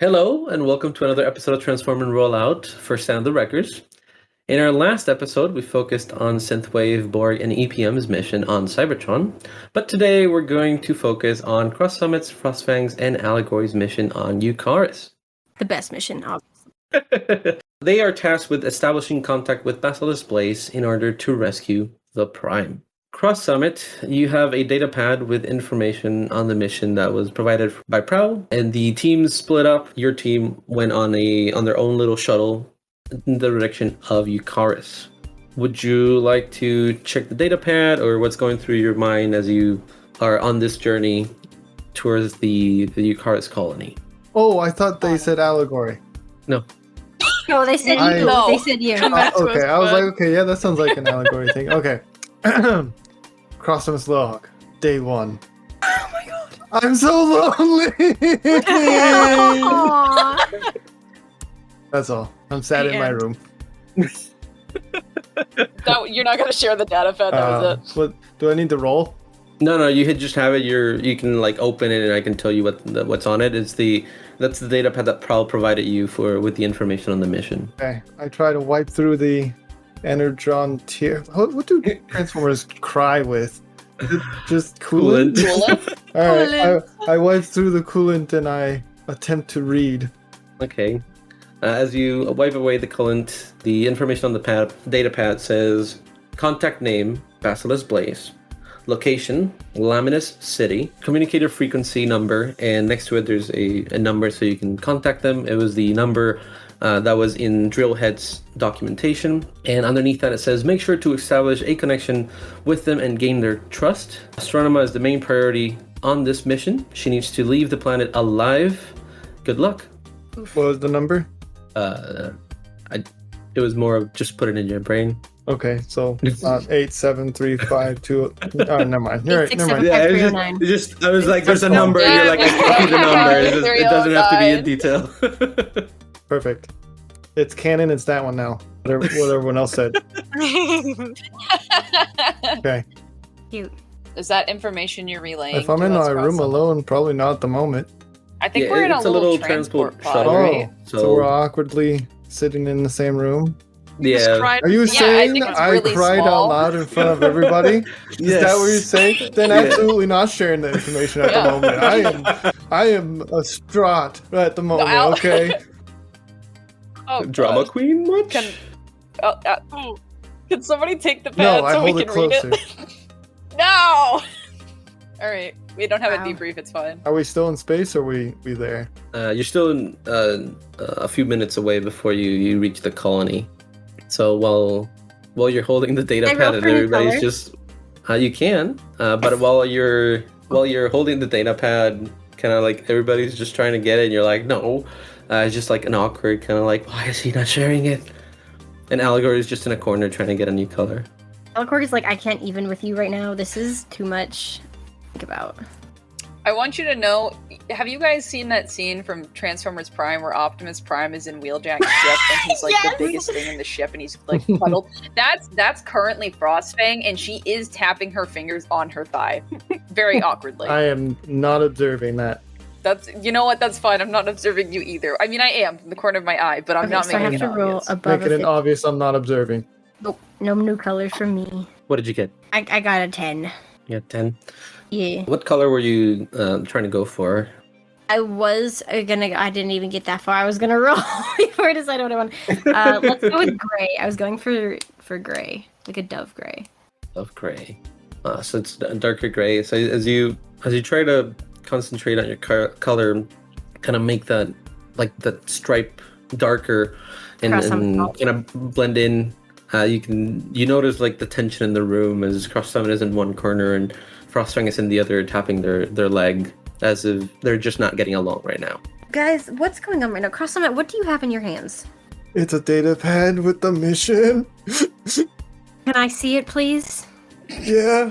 Hello, and welcome to another episode of Transform and Rollout for Sound the Records. In our last episode, we focused on Synthwave, Borg, and EPM's mission on Cybertron, but today we're going to focus on Cross Summit's, Frostfang's, and Allegory's mission on Eucharis. The best mission, obviously. They are tasked with establishing contact with Basilisk Blaze in order to rescue the Prime. Cross Summit, you have a data pad with information on the mission that was provided by Prowl, and the teams split up. Your team went on their own little shuttle in the direction of Eucharis. Would you like to check the data pad, or what's going through your mind as you are on this journey towards the Eucharis colony? Oh, I thought they said allegory. No. No, they said you. No. They said you. Okay, I was like, okay, yeah, that sounds like an allegory thing. Okay. Cross Summit's log, day 1. Oh my god. I'm so lonely. Aww. That's all. I'm sad in my room. You're not gonna share the data pad. That was it. What do I need to roll? No, you could just have it. You can like open it, and I can tell you what's on it. That's the data pad that Prowl provided you with the information on the mission. Okay, I try to wipe through the Energon tear. What do Transformers cry with? Is it just coolant? All right, I wipe through the coolant and I attempt to read. Okay. As you wipe away the coolant, the information on the data pad says contact name, Basilisk Blaze, location, Laminus City, communicator frequency number, and next to it there's a number so you can contact them. It was the number that was in Drillhead's documentation, and underneath that it says make sure to establish a connection with them and gain their trust. Astronema is the main priority on this mission. She needs to leave the planet alive. Good luck. What was the number? It was more of just put it in your brain. Okay, so 87352. Oh, never mind. You're right. Never mind. Yeah, I was like, there's a number. And you're like, I can see the number. It doesn't have to be in detail. Perfect. It's canon. It's that one now. What everyone else said. Okay. Cute. Is that information you're relaying? If I'm in my room alone, probably not at the moment. I think we're in a little transport pod, shuttle. right? So we're awkwardly sitting in the same room. Yeah. Are you saying I really cried out loud in front of everybody? Yes. Is that what you're saying? Then absolutely not sharing the information at the moment. I am distraught at the moment. Okay. Oh, Drama God. queen much? Can somebody take the pad No, I so we hold can it read closer. it? No! Alright, we don't have Wow. a debrief, it's fine. Are we still in space or are we there? You're still in, a few minutes away before you reach the colony. So while you're holding the data Can I pad roll and for new everybody's color? just you can, but while you're holding the data pad, kind of like everybody's just trying to get it, and you're like, no. It's just like an awkward kind of like, why is he not sharing it? And Allegory is just in a corner trying to get a new color. Alcorg is like, I can't even with you right now. This is too much to think about. I want you to know, have you guys seen that scene from Transformers Prime where Optimus Prime is in Wheeljack's ship and he's like Yes! the biggest thing in the ship and he's like cuddled? That's currently Frostfang and she is tapping her fingers on her thigh. Very awkwardly. I am not observing that. You know what? That's fine. I'm not observing you either. I mean, I am from the corner of my eye, but I'm Okay, not so I making have it to roll obvious. above Making a it 50. obvious I'm not observing. Nope, no new colors from me. What did you get? I got a 10. You got 10. Yeah. What color were you trying to go for? I was I didn't even get that far. I was gonna roll before I decided what I want. Let's go with gray. I was going for gray, like a dove gray. Of gray. So it's a darker gray. So as you try to concentrate on your color, kind of make that stripe darker and Cross on top. kind of blend in. You notice like the tension in the room as Cross Summit is in one corner and Frostfang is in the other, tapping their leg as if they're just not getting along right now. Guys, what's going on right now? Cross Summit, what do you have in your hands? It's a data pad with the mission. Can I see it, please? Yeah.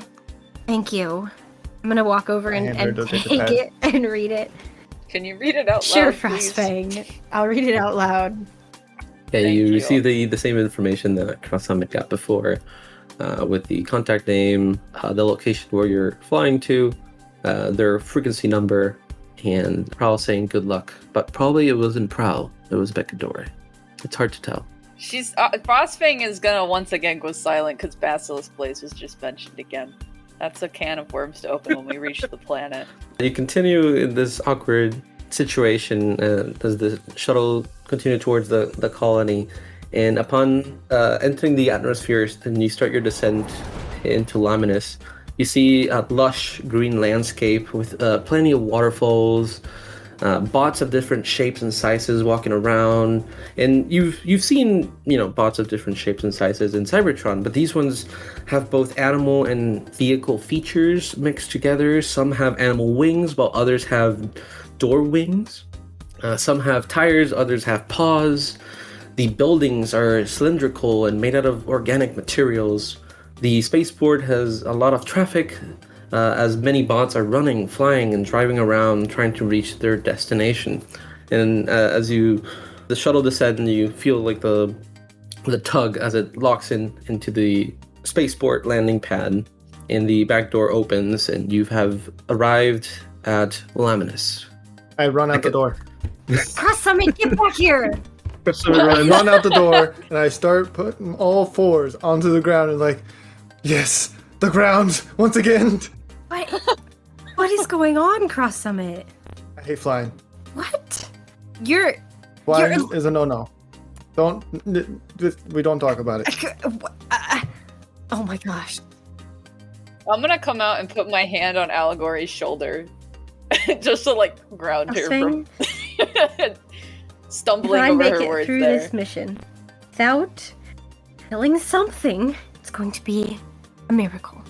Thank you. I'm gonna walk over and hand her the data take pad. it and read it. Can you read it out Sure, loud, please? Frostfang. I'll read it out loud. Yeah, Thank you you. receive the same information that Cross Summit got before, with the contact name, the location where you're flying to, their frequency number, and Prowl saying good luck. But probably it wasn't Prowl, it was Becadore. It's hard to tell. She's Frostfang is gonna once again go silent because Basilisk Blaze was just mentioned again. That's a can of worms to open when we reach the planet. You continue in this awkward situation as the shuttle continues towards the colony, and upon entering the atmosphere and you start your descent into Laminus, you see a lush green landscape with plenty of waterfalls, bots of different shapes and sizes walking around, and you've seen bots of different shapes and sizes in Cybertron, but these ones have both animal and vehicle features mixed together. Some have animal wings, while others have door wings. Some have tires, others have paws. The buildings are cylindrical and made out of organic materials. The spaceport has a lot of traffic, as many bots are running, flying, and driving around trying to reach their destination. And as the shuttle descends, you feel like the tug as it locks into the spaceport landing pad, and the back door opens, and you have arrived at Laminus. I run out the door. Cross Summit, get back here! So I run out the door, and I start putting all fours onto the ground, and like, yes, the ground once again. What is going on, Cross Summit? I hate flying. What? Flying is a no-no. We don't talk about it. Oh my gosh. I'm gonna come out and put my hand on Allegory's shoulder, just to like ground her from stumbling over her words through there. this mission without feeling something, it's going to be a miracle.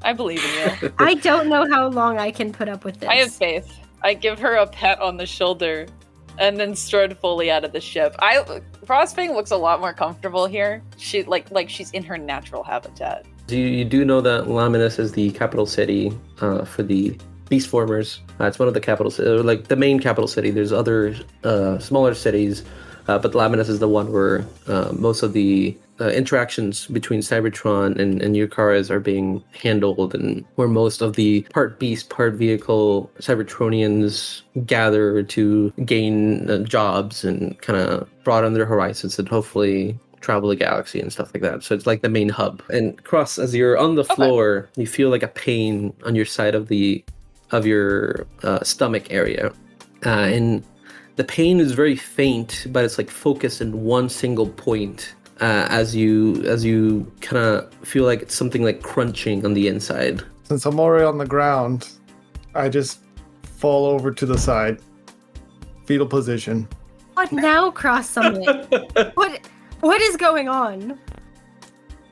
I believe in you. I don't know how long I can put up with this. I have faith. I give her a pat on the shoulder and then strode fully out of the ship. Frostfang looks a lot more comfortable here. She like she's in her natural habitat. You do know that Laminus is the capital city for the Beast Formers. It's one of the capital cities, like the main capital city. There's other smaller cities, but Laminus is the one where most of the interactions between Cybertron and Yukaras are being handled, and where most of the part beast, part vehicle Cybertronians gather to gain jobs and kind of broaden their horizons and hopefully travel the galaxy and stuff like that. So it's like the main hub. And Cross, as you're on the floor, you feel like a pain on your side of your stomach area, and the pain is very faint, but it's like focused in one single point. As you kind of feel like it's something like crunching on the inside. Since I'm already on the ground, I just fall over to the side, fetal position. What now, Cross Summit? What is going on?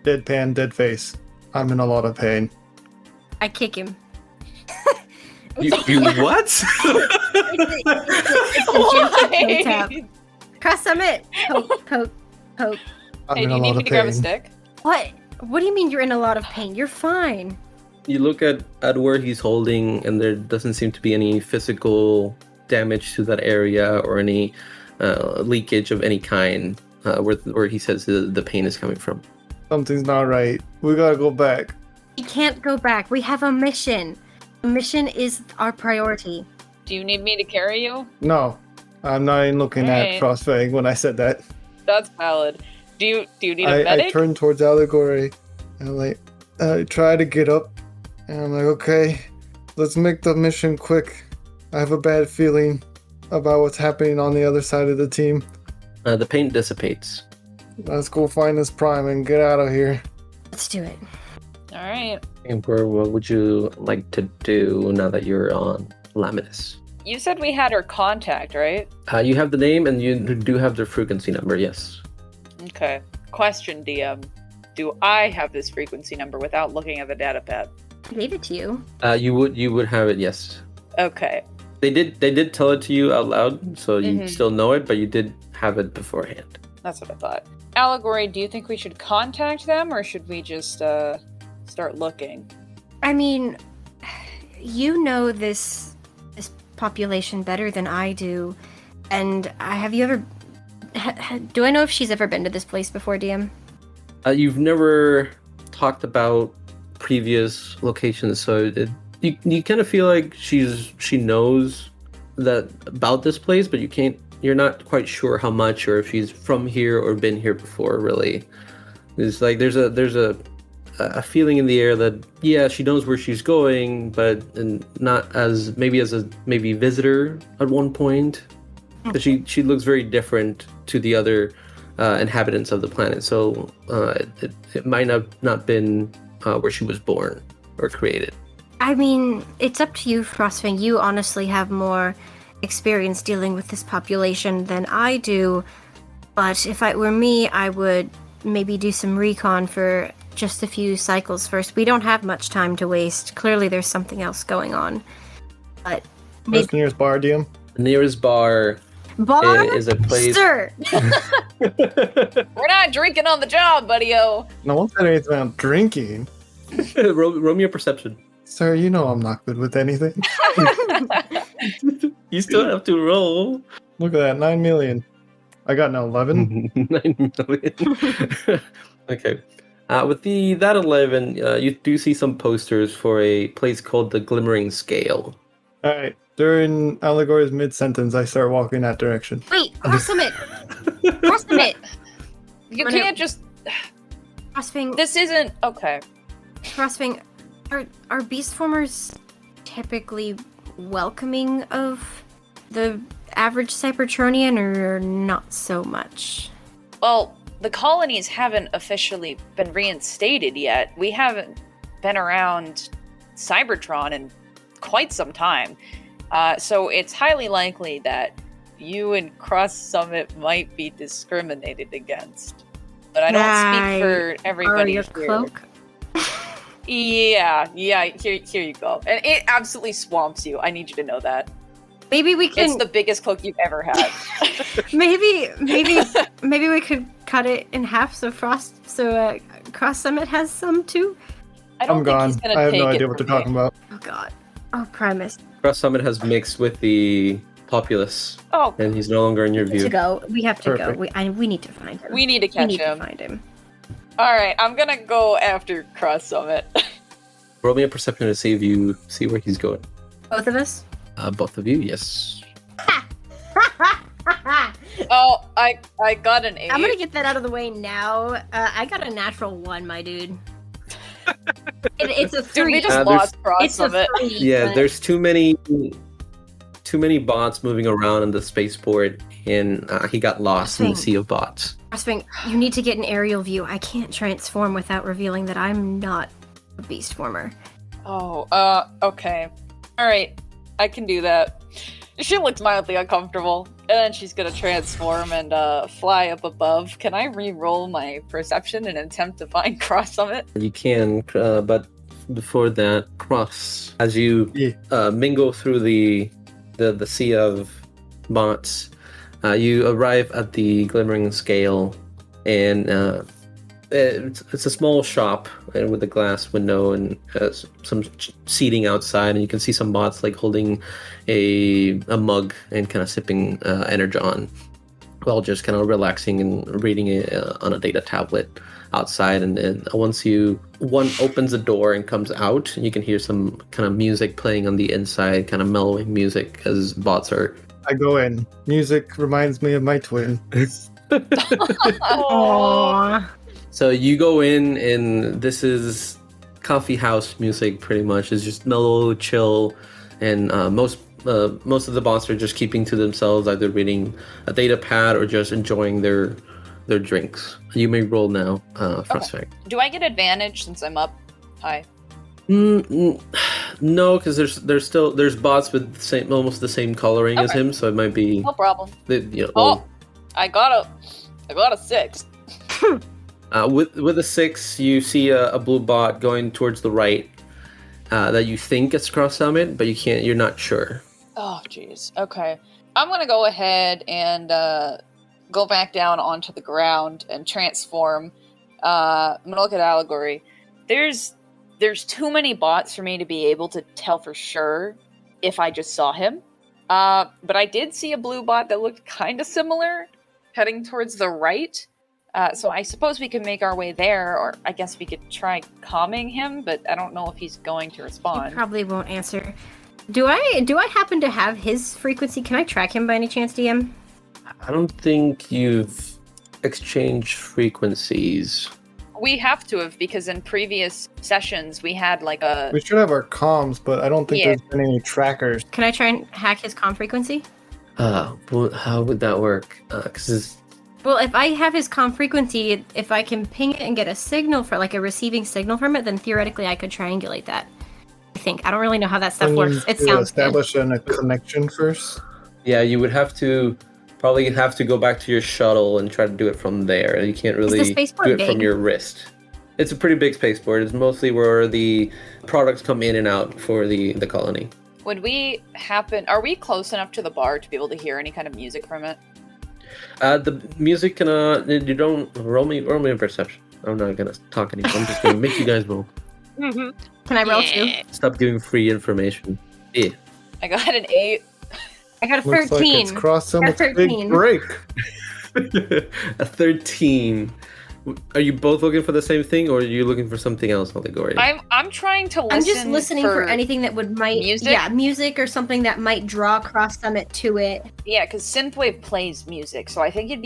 Deadpan, dead face. I'm in a lot of pain. I kick him. You what? It's a gentle toe tap. Cross Summit, poke. I'm Hey, in do a you need lot me of to grab a pain. stick? What? What do you mean you're in a lot of pain? You're fine. You look at where he's holding, and there doesn't seem to be any physical damage to that area or any leakage of any kind where he says the pain is coming from. Something's not right. We gotta go back. We can't go back. We have a mission. The mission is our priority. Do you need me to carry you? No, I'm not even looking Alright. at Frostfang when I said that. That's valid. Do you need a medic? I turn towards Allegory and I try to get up, and I'm like, okay, let's make the mission quick. I have a bad feeling about what's happening on the other side of the team. The pain dissipates. Let's go find this Prime and get out of here. Let's do it. All right. Emperor, what would you like to do now that you're on Laminus? You said we had her contact, right? You have the name, and you do have their frequency number, yes. Okay. Question, DM. Do I have this frequency number without looking at the data pad? I gave it to you. You would have it, yes. Okay. They did tell it to you out loud, so you Mhm. still know it, but you did have it beforehand. That's what I thought. Allegory, do you think we should contact them or should we just start looking? I mean, you know this population better than I do, and have you ever? Do I know if she's ever been to this place before, DM? You've never talked about previous locations, so you kind of feel like she knows that about this place, but you're not quite sure how much, or if she's from here or been here before. Really, it's like there's a feeling in the air that she knows where she's going, but not as a visitor at one point. But she looks very different to the other inhabitants of the planet, so it might not been where she was born or created. I mean, it's up to you, Frostfang. You honestly have more experience dealing with this population than I do, but if it were me, I would maybe do some recon for just a few cycles first. We don't have much time to waste. Clearly there's something else going on. But where's the nearest bar, DM? The nearest bar is a place. Sir! We're not drinking on the job, buddy-o. No one said anything about drinking. Roll me a perception. Sir, you know I'm not good with anything. You still have to roll. Look at that, 9 million. I got an 11. 9 million. Okay. With that 11, you do see some posters for a place called the Glimmering Scale. Alright, during Allegory's mid-sentence, I start walking that direction. Wait, Frostfang! Frostfang! You can't just... Frostfang, This isn't... Okay. Frostfang, are beast formers typically welcoming of the average Cybertronian, or not so much? Well, the colonies haven't officially been reinstated yet. We haven't been around Cybertron in quite some time. So it's highly likely that you and Cross Summit might be discriminated against. But I don't speak for everybody your here. cloak? Yeah, here you go. And it absolutely swamps you. I need you to know that. Maybe we can... It's the biggest cloak you've ever had. maybe we could cut it in half so Cross Summit has some too. I don't I'm think gone. he's gonna I have take no it idea what from they're me. talking about. Oh god. Oh, Primus. Cross Summit has mixed with the populace, Oh, and he's no longer in your To view. go. We have to Perfect. go. We need to find him. we need to catch him. find him. All right, I'm gonna go after Cross Summit. Roll me a perception to see if you see where he's going. Both of us? Both of you, yes. Oh, I got an 8. I'm gonna get that out of the way now. I got a natural 1, my dude. It's a 3. Dude, we just there's- lost Cross It's a Summit. 3. Yeah, but- there's too many bots moving around on the spaceport, and he got lost in the sea of bots. Frostfang, you need to get an aerial view. I can't transform without revealing that I'm not a beast former. Oh, okay. All right, I can do that. She looks mildly uncomfortable, and then she's gonna transform and fly up above. Can I re-roll my perception and attempt to find Cross Summit? You can, but before that, Cross, as you Yeah. mingle through the sea of bots, you arrive at the Glimmering Scale, and it's a small shop with a glass window and some seating outside, and you can see some bots like holding a mug and kind of sipping Energon while just kind of relaxing and reading it on a data tablet outside. And then once one opens the door and comes out, you can hear some kind of music playing on the inside, kind of mellowing music as bots are. I go in. Music reminds me of my twin. Aww. So you go in, and this is coffee house music. Pretty much, it's just mellow, chill, and most of the bots are just keeping to themselves, either reading a data pad or just enjoying their drinks. You may roll now, Frostfang. Do I get advantage since I'm up high? No, because there's bots with almost the same coloring as Okay. him, so it might be. No problem. Well, I got a 6. with a 6, you see a blue bot going towards the right that you think is Cross Summit, but you're not sure. Oh, jeez. Okay. I'm gonna go ahead and go back down onto the ground and transform. I'm gonna look at Allegory. There's too many bots for me to be able to tell for sure if I just saw him. But I did see a blue bot that looked kind of similar, heading towards the right. So I suppose we could make our way there, or I guess we could try calming him, but I don't know if he's going to He respond. probably won't answer. Do I happen to have his frequency? Can I track him by any chance, DM? I don't think you've exchanged frequencies. We have to have, because in previous sessions we had like a... We should have our comms, but I don't think Yeah. there's been any trackers. Can I try and hack his comm frequency? Well, how would that work? Because Well, if I have his comm frequency, if I can ping it and get a signal for like a receiving signal from it, then theoretically I could triangulate that. I think. I don't really know how that stuff We works. need It to sounds good. establish a connection first. yeah, you would probably have to go back to your shuttle and try to do it from there. You can't really spaceport do it from big? your wrist. It's a pretty big spaceport. It's mostly where the products come in and out for the colony. Would we are we close enough to the bar to be able to hear any kind of music from it? The music you don't roll me a perception. I'm not gonna talk anymore. I'm just gonna make you guys roll. Can I roll too? Stop giving free information. Yeah. I got an 8. I got a Looks 13. like it's crossed someone's big 13. break. A 13. Are you both looking for the same thing, or are you looking for something else, Allegory? I'm trying to listen. I'm just listening for anything that might music? Yeah, music or something that might draw Cross Summit to it. Yeah, because synthwave plays music, so I think it'd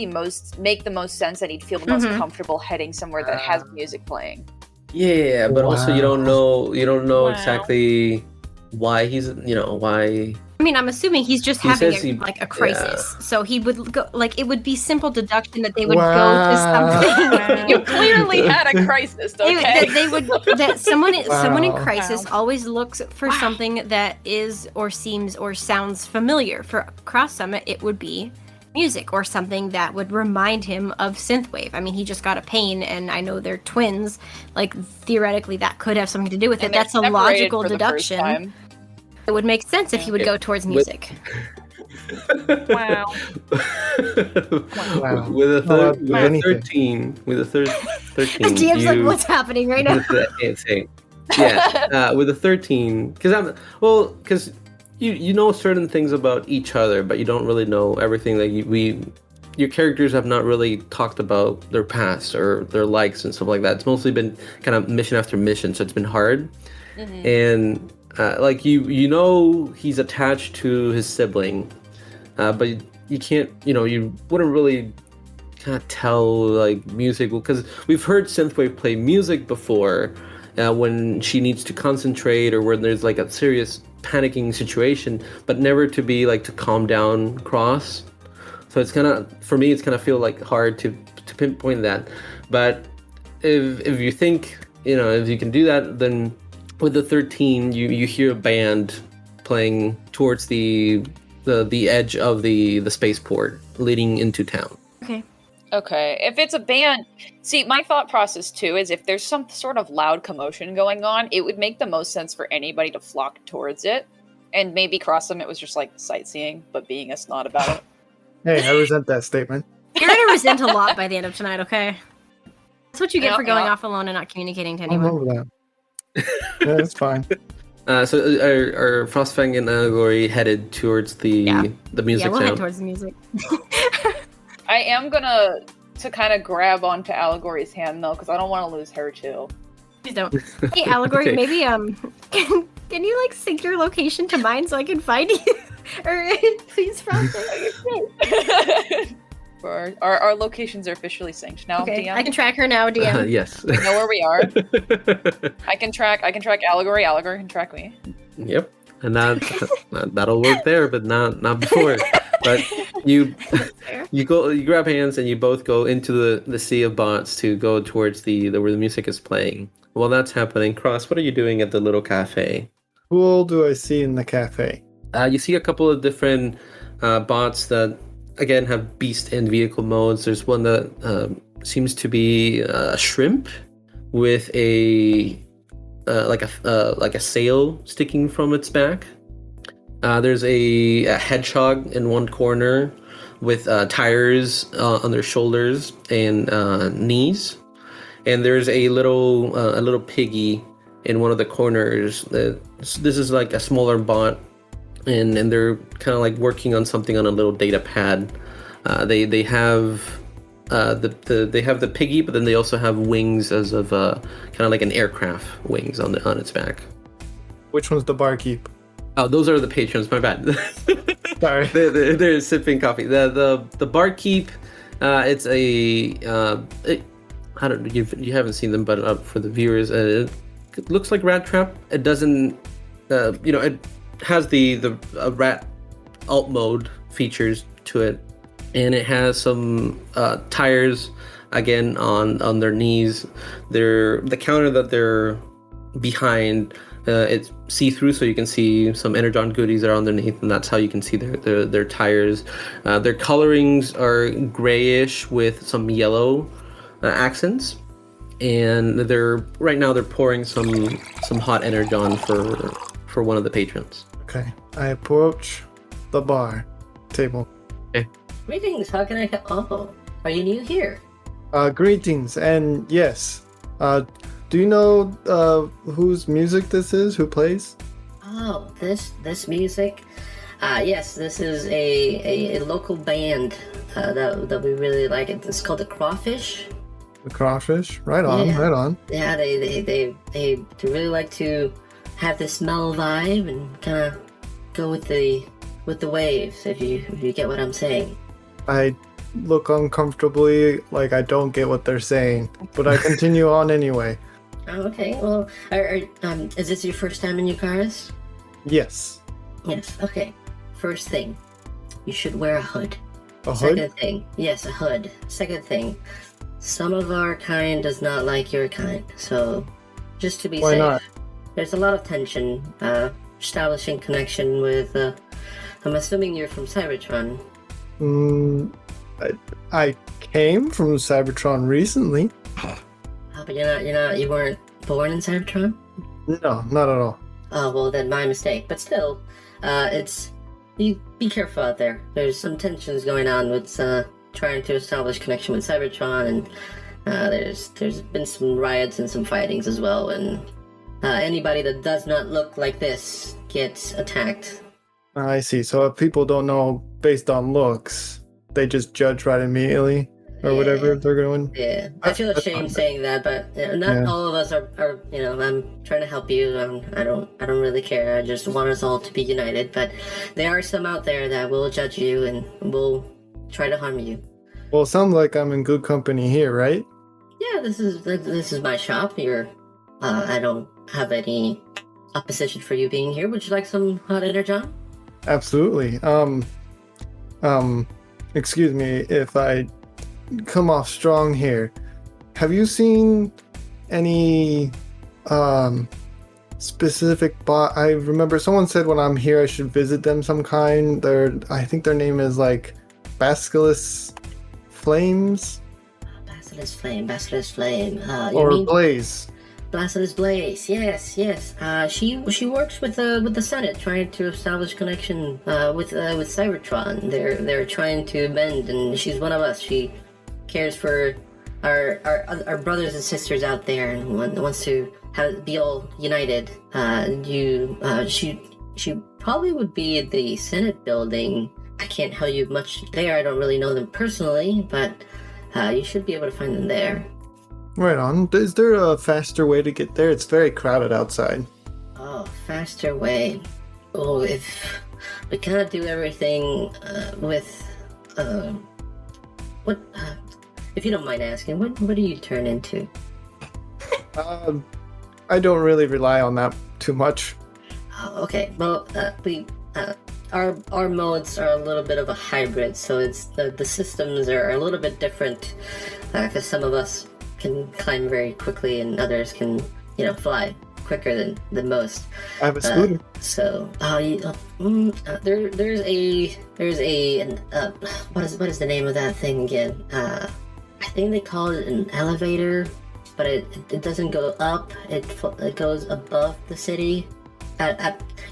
make the most sense that he'd feel the most Mhm. comfortable heading somewhere that has music playing. Yeah, but also you don't know Wow. exactly why why. I mean, I'm assuming he's just He having says he- a crisis. So he would go it would be simple deduction that they would Wow. go to something. You clearly had a crisis, okay? Someone in Wow. crisis always looks for something that is or seems or sounds familiar. For Cross Summit, it would be music or something that would remind him of synthwave. I mean, he just got a pain, and I know they're twins. Like theoretically, that could have something to do with And it. they're That's a separated logical for the first deduction. time. It would make sense if he would go towards music. Wow. Wow. With a Well, with a anything. 13, with a 13, DM's like, you- what's happening right now? It's a- yeah, with a 13, because you know certain things about each other, but you don't really know everything that your characters have not really talked about their past or their likes and stuff like that. It's mostly been kind of mission after mission, so it's been hard. Mhm. And like you know he's attached to his sibling, but you can't, you wouldn't really kind of tell like music, because we've heard synthwave play music before when she needs to concentrate or when there's like a serious panicking situation, but never to be like to calm down Cross. So it's kind of, for me, it's kind of feel like hard to pinpoint that. But if you think, if you can do that, then with the 13, you hear a band playing towards the edge of the spaceport leading into town. Okay, if it's a band, see, my thought process too is if there's some sort of loud commotion going on, it would make the most sense for anybody to flock towards it. And maybe Cross Summit was just like sightseeing, but being a snot about it. Hey, I resent that statement. You're gonna resent a lot by the end of tonight, okay? That's what you get Yeah, for going yeah. off alone and not communicating to I'm anyone. over that. Yeah, that's fine. So are Frostfang and Allegory headed towards the music Yeah, we'll head sound? towards the music. I am gonna to kind of grab onto Allegory's hand though, because I don't want to lose her too. Please don't. Hey, Allegory, Okay. maybe can you like sync your location to mine so I can find you? Or please, Frosting. Our locations are officially synced now. Okay, DM. I can track her now, DM. Yes. We know where we are. I can track Allegory. Allegory can track me. Yep. And that'll work there, but not before. But you grab hands and you both go into the sea of bots to go towards where the music is playing. While that's happening, Cross, what are you doing at the little cafe? Who all do I see in the cafe? You see a couple of different bots that again have beast and vehicle modes. There's one that seems to be a shrimp with a like a sail sticking from its back. There's a hedgehog in one corner with tires on their shoulders and knees, and there's a little piggy in one of the corners. This is like a smaller bot, and they're kind of like working on something on a little data pad. They have they have the piggy, but then they also have wings as of kind of like an aircraft wings on its back. Which one's the barkeep? Oh, those are the patrons. My bad. Sorry. They're sipping coffee. The barkeep, it's a I don't you haven't seen them, but for the viewers, it looks like Rat Trap. It doesn't, it has the rat alt mode features to it, and it has some tires again on their knees. The counter that they're behind. It's see-through, so you can see some Energon goodies are underneath, and that's how you can see their tires. Their colorings are grayish with some yellow accents, and right now they're pouring some hot Energon for one of the patrons. Okay, I approach the bar table. Okay. Greetings, how can I help? Oh, are you new here? Greetings, and yes, do you know whose music this is? Who plays? Oh, this music? Yes, this is a local band that we really like. It's called the Crawfish. The Crawfish? Right on, Yeah. right on. Yeah, they really like to have this mellow vibe and kind of go with the waves. If you get what I'm saying. I look uncomfortably like I don't get what they're saying, but I continue on anyway. Oh, okay. Well, is this your first time in Eucharis? Yes. Yes. Okay. First thing, you should wear a hood. A hood? Second thing, yes, a hood. Second thing, some of our kind does not like your kind, so just to be Why safe. not? There's a lot of tension, establishing connection with. I'm assuming you're from Cybertron. I came from Cybertron recently. Oh, but you weren't born in Cybertron. No, not at all. Oh well, then my mistake. But still, you be careful out there. There's some tensions going on with trying to establish connection with Cybertron, and there's been some riots and some fightings as well. And anybody that does not look like this gets attacked. I see. So if people don't know based on looks, they just judge right immediately, or whatever they're going. Yeah, I feel ashamed saying that, but not all of us are. I'm trying to help you. I don't really care. I just want us all to be united. But there are some out there that will judge you and will try to harm you. Well, it sounds like I'm in good company here, right? Yeah, this is my shop. I don't have any opposition for you being here. Would you like some hot energon? Absolutely. Excuse me if I come off strong here. Have you seen any specific I remember someone said when I'm here I should visit them some kind. I think their name is like Basilisk Flames. Basilisk Flame. Or Blaze. Basilisk Blaze, yes. She works with the Senate, trying to establish connection with Cybertron. They're trying to bend, and she's one of us. She cares for our brothers and sisters out there, and wants to be all united. She probably would be at the Senate building. I can't tell you much there. I don't really know them personally, but you should be able to find them there. Right on. Is there a faster way to get there? It's very crowded outside. Oh, faster way. Oh, if we cannot do everything with what? If you don't mind asking, what do you turn into? I don't really rely on that too much. Oh, okay. Well, our modes are a little bit of a hybrid, so it's the systems are a little bit different because some of us can climb very quickly and others can fly quicker than most. I have a scooter. There's a what is the name of that thing again? I think they call it an elevator, but it doesn't go up. It goes above the city.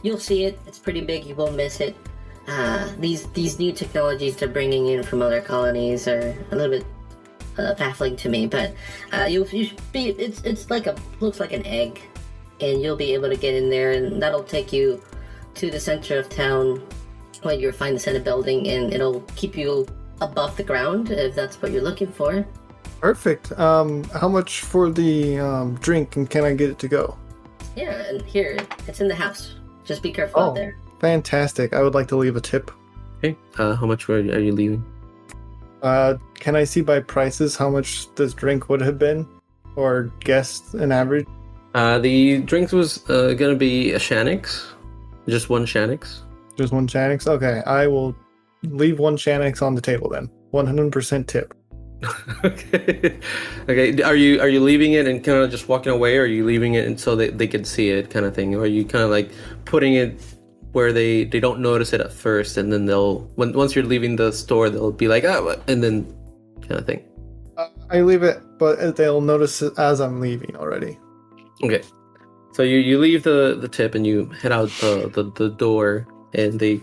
You'll see it. It's pretty big. You won't miss it. These new technologies they're bringing in from other colonies are a little bit baffling to me, but it's looks like an egg, and you'll be able to get in there, and that'll take you to the center of town where you'll find the Senate building, and it'll keep you above the ground, if that's what you're looking for. Perfect. How much for the drink, and can I get it to go? Yeah, and here, it's in the house. Just be careful out there. Fantastic. I would like to leave a tip. Okay. How much are you leaving? Can I see by prices how much this drink would have been? Or guess an average? The drink was gonna be a Shanix. Just one Shanix. Just one Shanix? Okay, I will leave one Shanix on the table then. 100% tip. Okay. Okay. Are you leaving it and kind of just walking away, or are you leaving it until they can see it, kind of thing, or are you kind of like putting it where they don't notice it at first, and then once you're leaving the store, they'll be like, and then kind of thing. I leave it, but they'll notice it as I'm leaving already. Okay. So you leave the tip and you head out the door, and they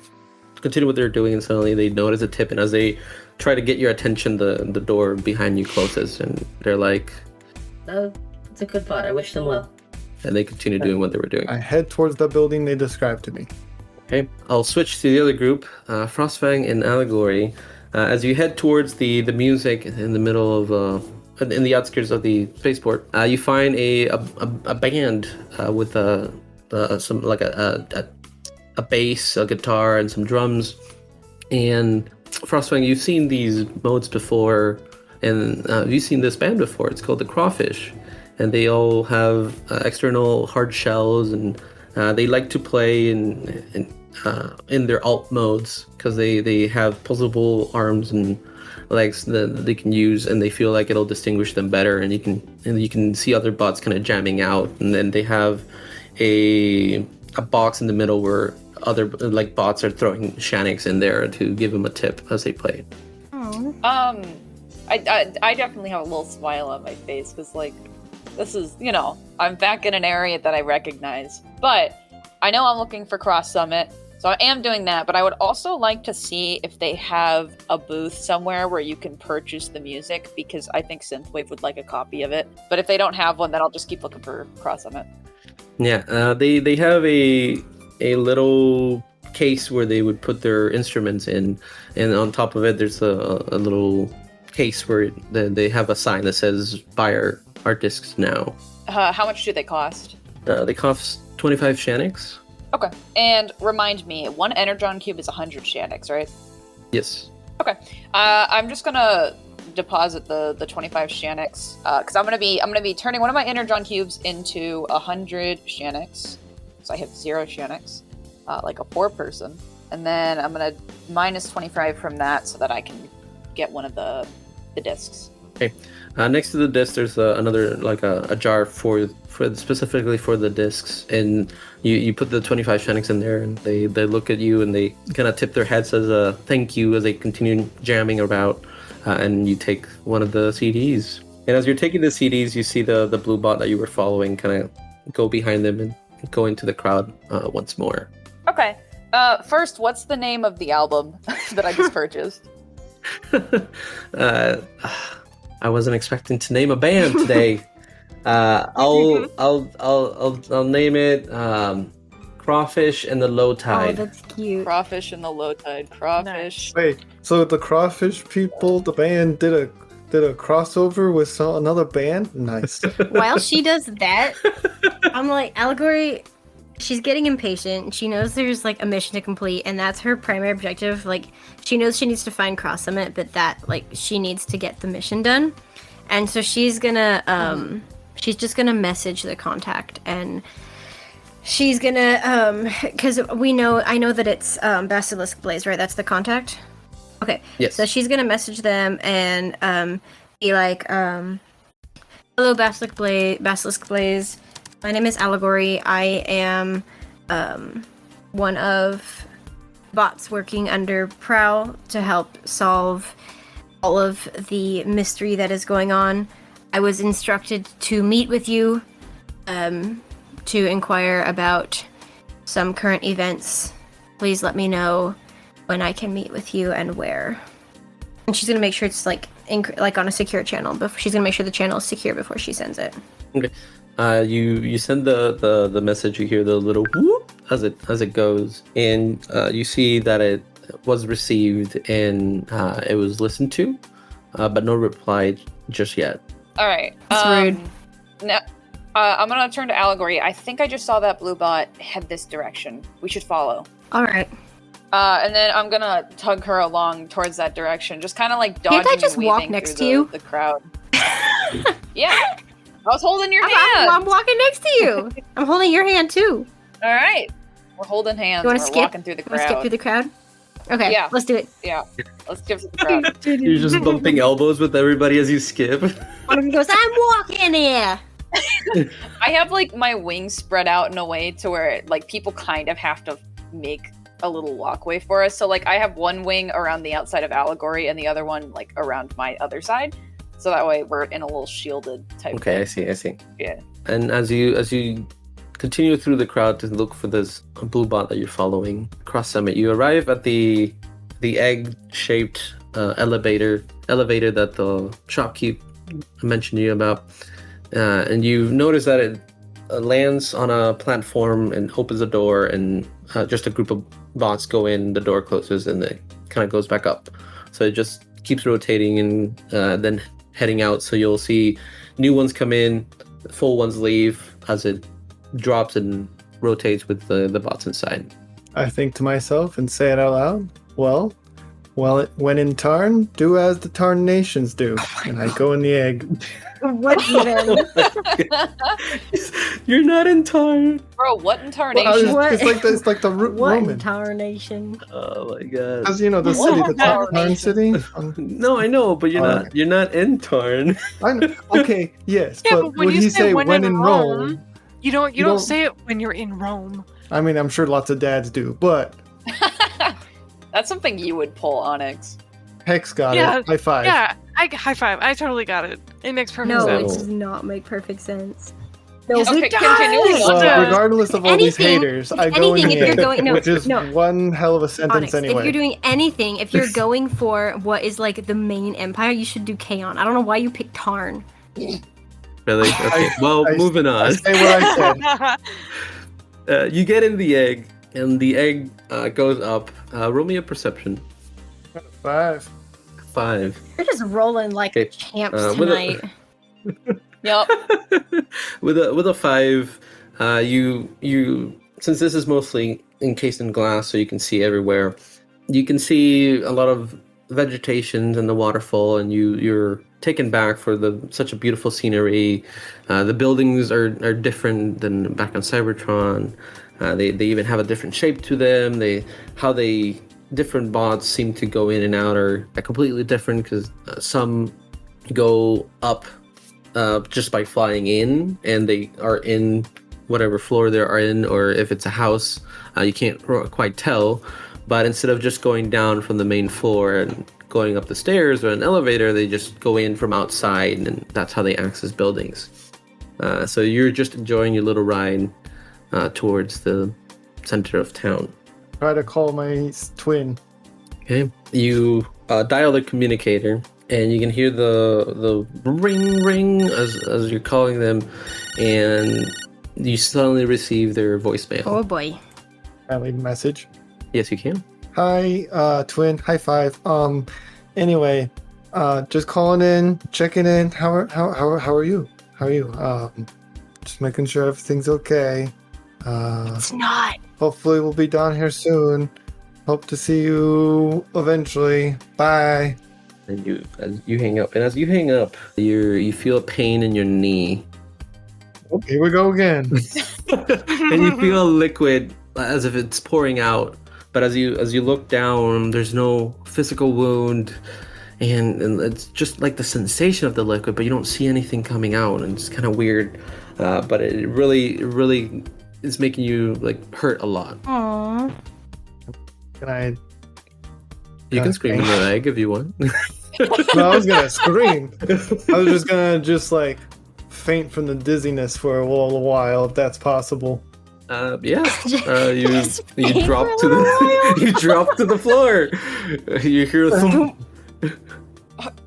continue what they're doing, and suddenly they notice a tip, and as they try to get your attention, the door behind you closes, and they're like, Oh, it's a good thought. I wish them well. and they continue doing what they were doing. I head towards the building they described to me. Okay, I'll switch to the other group, Frostfang and Allegory. As you head towards the music in the middle of in the outskirts of the spaceport, you find a band with some like a bass, a guitar, and some drums. And Frostfang, you've seen these modes before, and you've seen this band before. It's called the Crawfish, and they all have external hard shells, and they like to play in their alt modes because they have posable arms and legs that they can use, and they feel like it'll distinguish them better. And you can see other bots kind of jamming out, and then they have a box in the middle where other like bots are throwing Shanix in there to give them a tip as they play. Oh. I definitely have a little smile on my face because, like, this is, I'm back in an area that I recognize. But I know I'm looking for Cross Summit, so I am doing that. But I would also like to see if they have a booth somewhere where you can purchase the music, because I think Synthwave would like a copy of it. But if they don't have one, then I'll just keep looking for Cross Summit. Yeah, they have a little case where they would put their instruments in, and on top of it there's a little case where they have a sign that says buy our discs now. How much do they cost? They cost 25 Shanix. Okay. And remind me, one Energon cube is 100 Shanix, right? Yes. Okay. I'm just gonna deposit the 25 Shanix because I'm gonna be turning one of my Energon cubes into 100 Shanix. So I have 0 Shanix, like a 4-person, and then I'm gonna minus 25 from that so that I can get one of the discs. Okay. Next to the disc, there's another like a jar for specifically for the discs, and you put the 25 Shanix in there, and they look at you and they kind of tip their heads as a thank you as they continue jamming about, and you take one of the CDs. And as you're taking the CDs, you see the blue bot that you were following kind of go behind them and go into the crowd once more. Okay. First, what's the name of the album that I just purchased? I wasn't expecting to name a band today. I'll name it Crawfish and the Low Oh, Tide. that's cute. Crawfish and the Low Tide. Crawfish. Wait, so the Crawfish people, the band did a crossover with another band? Nice. While she does that, I'm like, Allegory, she's getting impatient. She knows there's like a mission to complete, and that's her primary objective. Like, she knows she needs to find Cross Summit, but that, like, she needs to get the mission done. And so she's gonna, she's just gonna message the contact, and she's gonna, because I know that it's Basilisk Blaze, right? That's the contact? Okay. Yes. So she's gonna message them and be like, hello, Basilisk Blaze. My name is Allegory. I am one of bots working under Prowl to help solve all of the mystery that is going on. I was instructed to meet with you to inquire about some current events. Please let me know when I can meet with you and where. And she's gonna make sure it's like on a secure channel. She's gonna make sure the channel is secure before she sends it. Okay. You send the message. You hear the little whoop as it goes, and you see that was received and it was listened to, but no reply just yet. All right. That's rude. Now, I'm gonna turn to Allegory. I think I just saw that blue bot head this direction. We should follow. All right. And then I'm gonna tug her along towards that direction, just kind of like dodging. Can't I just and walk weaving next through to you? The crowd. Yeah. I was holding your hand. I'm walking next to you. I'm holding your hand too. All right. We're holding hands. You want We're to skip? walking through the Want to skip crowd. through the crowd? Okay. Yeah. Let's do it. Yeah. Let's skip through the crowd. You're just bumping elbows with everybody as you skip. One of them goes, "I'm walking here." I have like my wings spread out in a way to where like people kind of have to make a little walkway for us. So like I have one wing around the outside of Allegory and the other one like around my other side. So that way we're in a little shielded type. Okay, thing. I see. Yeah. And as you continue through the crowd to look for this blue bot that you're following across Summit, you arrive at the egg-shaped elevator that the shopkeep mentioned to you about, and you notice that it lands on a platform and opens a door, and just a group of bots go in. The door closes, and it kind of goes back up. So it just keeps rotating and then heading out. So you'll see new ones come in, full ones leave as it drops and rotates with the bots inside. I think to myself and say it out loud. Well, when in Tarn, do as the Tarn nations do, and I go in the egg. What even? You're not in time. Bro, what in tarnation? What? It's like the What Roman. tarnation? Oh my god. As you know, the What? city, the Tarn Tarnation. city. No, I know, but you're not in Tarn. I know. Okay, yes, Yeah, but when would you he say say when when in in Rome? you you don't don't- say it when you're in Rome. I mean, I'm sure lots of dads do, but That's something you would pull, Onyx. Hex got Yeah, it. High five. Yeah, high five. I totally got it. It makes perfect No, it sense. does not make perfect sense. No, Yes, it Okay, does. continuing on. Well, Yeah. regardless of all these Anything- haters, I go in anything, the if you're egg, going- no, which is no. one hell of a sentence Onyx, anyway. if you're doing anything, if you're going for what is like the main empire, you should do Kaon. I don't know why you picked Tarn. Really? Okay. Well, moving I on. say what I said. You get in the egg, and the egg goes up. Roll me a perception. 5. 5. You're just rolling like Okay, champs with tonight. Yep. with a 5, you since this is mostly encased in glass, so you can see everywhere. You can see a lot of vegetation and the waterfall, and you're taken back for such a beautiful scenery. The buildings are different than back on Cybertron. They even have a different shape to them. Different bots seem to go in and out are completely different, because some go up just by flying in, and they are in whatever floor they are in, or if it's a house, you can't quite tell. But instead of just going down from the main floor and going up the stairs or an elevator, they just go in from outside, and that's how they access buildings. So you're just enjoying your little ride towards the center of town. Try to call my twin. Okay, you dial the communicator, and you can hear the ring as you're calling them, and you suddenly receive their voicemail. Oh boy. I leave a message. Yes, you can. Hi, twin. High five. Anyway, just calling in, checking in. How are you? How are you? Just making sure everything's okay. It's not. Hopefully we'll be down here soon. Hope to see you eventually. Bye. And as you hang up, you feel a pain in your knee, Oh, here we go again. and you feel a liquid as if it's pouring out. But as you look down, there's no physical wound, and it's just like the sensation of the liquid, but you don't see anything coming out, and it's kind of weird. But it really is making you like hurt a lot. Aww. Can I? You can scream in the egg if you want. No, I was gonna scream. I was just gonna like faint from the dizziness for a little while, if that's possible. Yeah. You Just drop for to a little while. you drop to the floor. You hear a thump.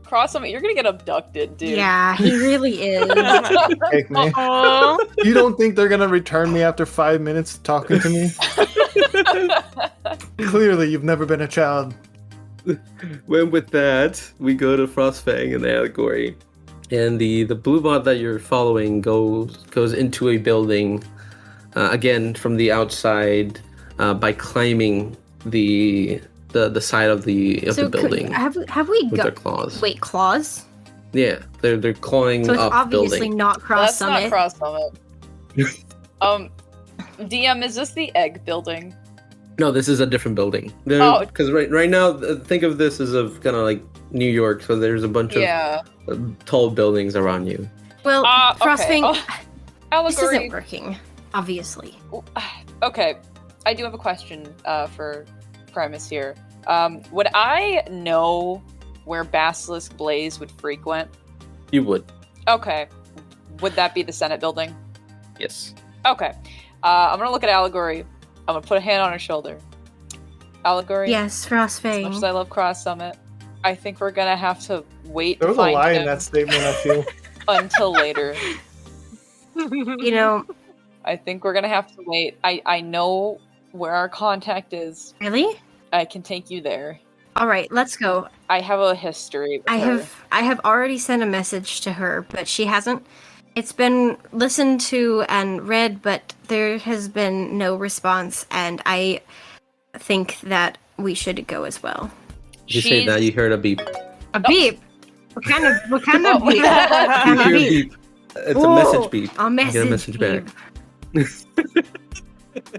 Cross them, you're gonna get abducted, dude. Yeah, he really is. Take me. Aw. You don't think they're gonna return me after 5 minutes talking to me? Clearly, you've never been a child. When with that, we go to Frostfang and the allegory. And the blue bot that you're following goes into a building, again from the outside, by climbing the side of the building Have we with got their claws. Wait, claws? Yeah, they're clawing So it's up obviously building. not Cross That's not Summit. Cross Summit. DM, is this the egg building? No, this is a different building. Oh. Because right now, think of this as of kind of like New York. So there's a bunch Yeah. of tall buildings around you. Well, Okay. Frostfang, Oh, this allegory. isn't working. Obviously. Okay, I do have a question for Primus here. Would I know where Basilisk Blaze would frequent? You would. Okay. Would that be the Senate building? Yes. Okay. I'm gonna look at Allegory. I'm gonna put a hand on her shoulder. Allegory? Yes, As much as Frostfang. I love Cross Summit, I think we're gonna have to wait There to was a find lie in him that statement, I feel. until later. You know, I think we're gonna have to wait. I know where our contact is. really? I can take you there. All right, let's go. I have a history with her. I have already sent a message to her, but she hasn't. It's been listened to and read, but there has been no response, and I think that we should go as well. You say that, you heard a beep. A beep. What kind of Oh, beep? You What kind of hear a beep? beep. It's a Whoa, message beep. A message, You get a message back.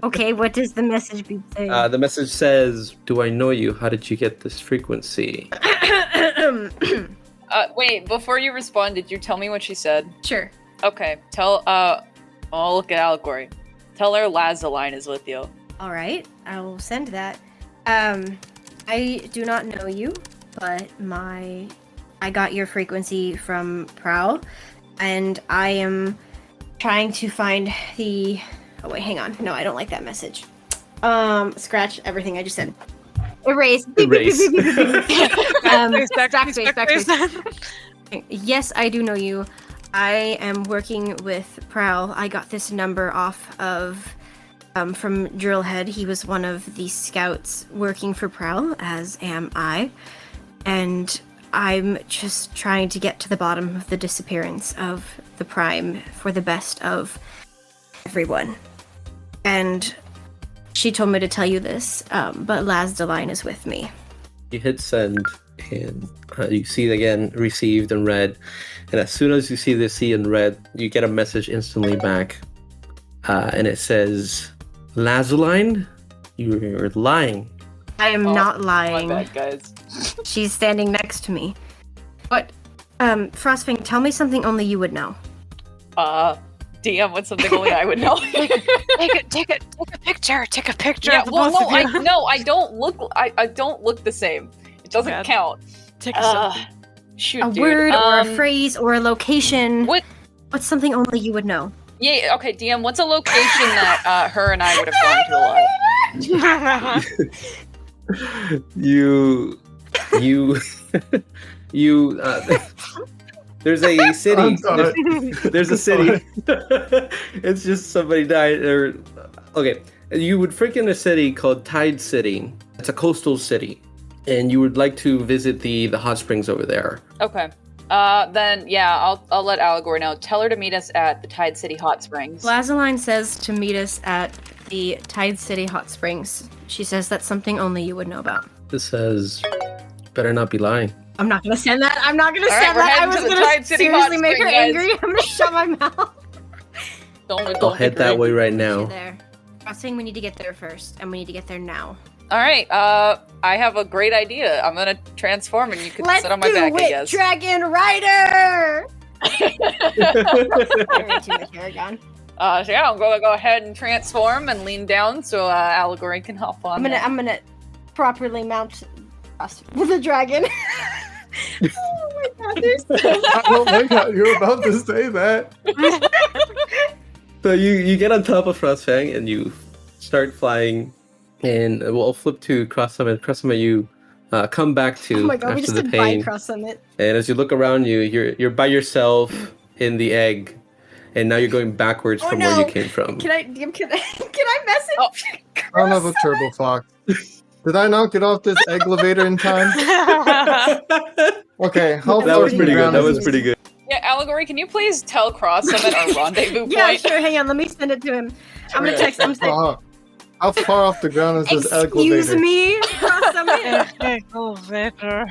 Okay, what does the message beep say? The message says, "Do I know you? How did you get this frequency?" Wait, before you respond, did you tell me what she said? Sure. Okay, I'll look at Allegory. Tell her Lazaline is with you. All right, I will send that. I do not know you, but I got your frequency from Prowl, and I am trying to find the. Oh wait, hang on. No, I don't like that message. Scratch everything I just said. Erase. Erase. Backspace. Yes, I do know you. I am working with Prowl. I got this number off of from Drillhead. He was one of the scouts working for Prowl, as am I. And I'm just trying to get to the bottom of the disappearance of the Prime for the best of everyone. And she told me to tell you this, but Lazdaline is with me. You hit send, and you see it again, received and read. And as soon as you see the C and read, you get a message instantly back. And it says, "Lazaline, you're lying." I am not lying. My bad, guys. She's standing next to me. But, Frostfang, tell me something only you would know. DM, what's something only I would know? Take a picture. Take a picture Yeah, of the well, both no, of you. I don't look. I don't look the same. It doesn't Bad. count. Take a selfie. Shoot, A dude. word or a phrase or a location. What? What's something only you would know? Yeah. Okay, DM. What's a location that her and I would have gone to a lot? you there's a city. I'm sorry. There's a city. It's just somebody died. Or okay, you would freaking a city called Tide City. It's a coastal city, and you would like to visit the hot springs over there. Okay. Then yeah, I'll let Allegory know. Tell her to meet us at the Tide City Hot Springs. Lazaline says to meet us at the Tide City Hot Springs. She says that's something only you would know about. This says, "Better not be lying." I'm not gonna send that. I'm not gonna All right, send we're that. I heading was to the gonna Tide City Hot seriously make her Spring, guys. angry. I'm gonna shut my mouth. Don't I'll head that way right now. There. I was saying we need to get there first, and we need to get there now. All right. I have a great idea. I'm gonna transform, and you can Let's sit on my do back. I it, guess. Dragon Rider! I made too much Aragon. So yeah, I'm gonna go ahead and transform and lean down so Allegory can hop on. I'm gonna properly mount us with a dragon. Oh my god, there's I don't like how you're about to say that. So you get on top of Frostfang and you start flying, and we'll flip to Cross Summit. Cross Summit, you come back to Oh my god, we after just the did pain. Cross Summit. And as you look around you, you're by yourself in the egg, and now you're going backwards Oh, from no. where you came from. Can I message? Oh. I don't have a turbo fox. Did I not get off this elevator in time? Okay, how That far was from pretty the good. ground That is was this? pretty good. Yeah, Allegory, can you please tell Cross Summit our rendezvous point? Yeah, sure. Hang on. Let me send it to him. I'm gonna text him. Say, How far off the ground is this excuse elevator? me, Cross Summit. Elevator.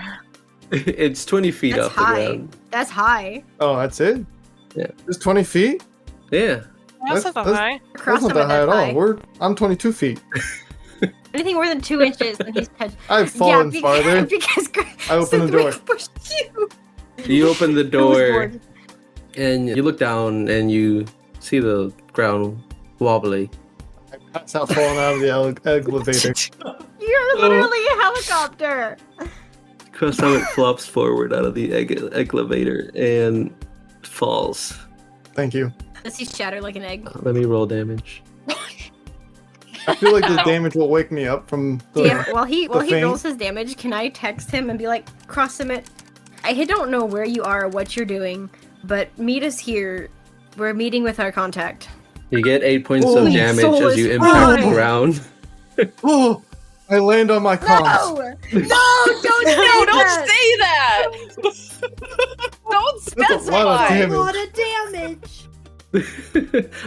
It's 20 feet That's off the high. ground. That's high. Oh, that's it? Yeah. Just 20 feet? Yeah. That's not that That's- high. Cross That's not Summit. that high That's at all. high. I'm 22 feet. Anything more than 2 inches, and he's touched. I've fallen farther. Because I opened the door. pushed you. You open the I was door bored. and you look down and you see the ground wobbly. That's not falling out of the elevator. You're literally a helicopter. Cross Summit flops forward out of the elevator and falls. Thank you. Does he shatter like an egg? Let me roll damage. I feel like the damage will wake me up from the... Yeah, while he thing. rolls his damage, can I text him and be like, Cross Summit, I don't know where you are or what you're doing, but meet us here. We're meeting with our contact. You get 8 points Oh, of damage soul as is you impact the fine. ground. Oh! I land on my comms. No! No! Don't say No, don't that! say that! Don't That's a lot of specify! damage. A lot of damage.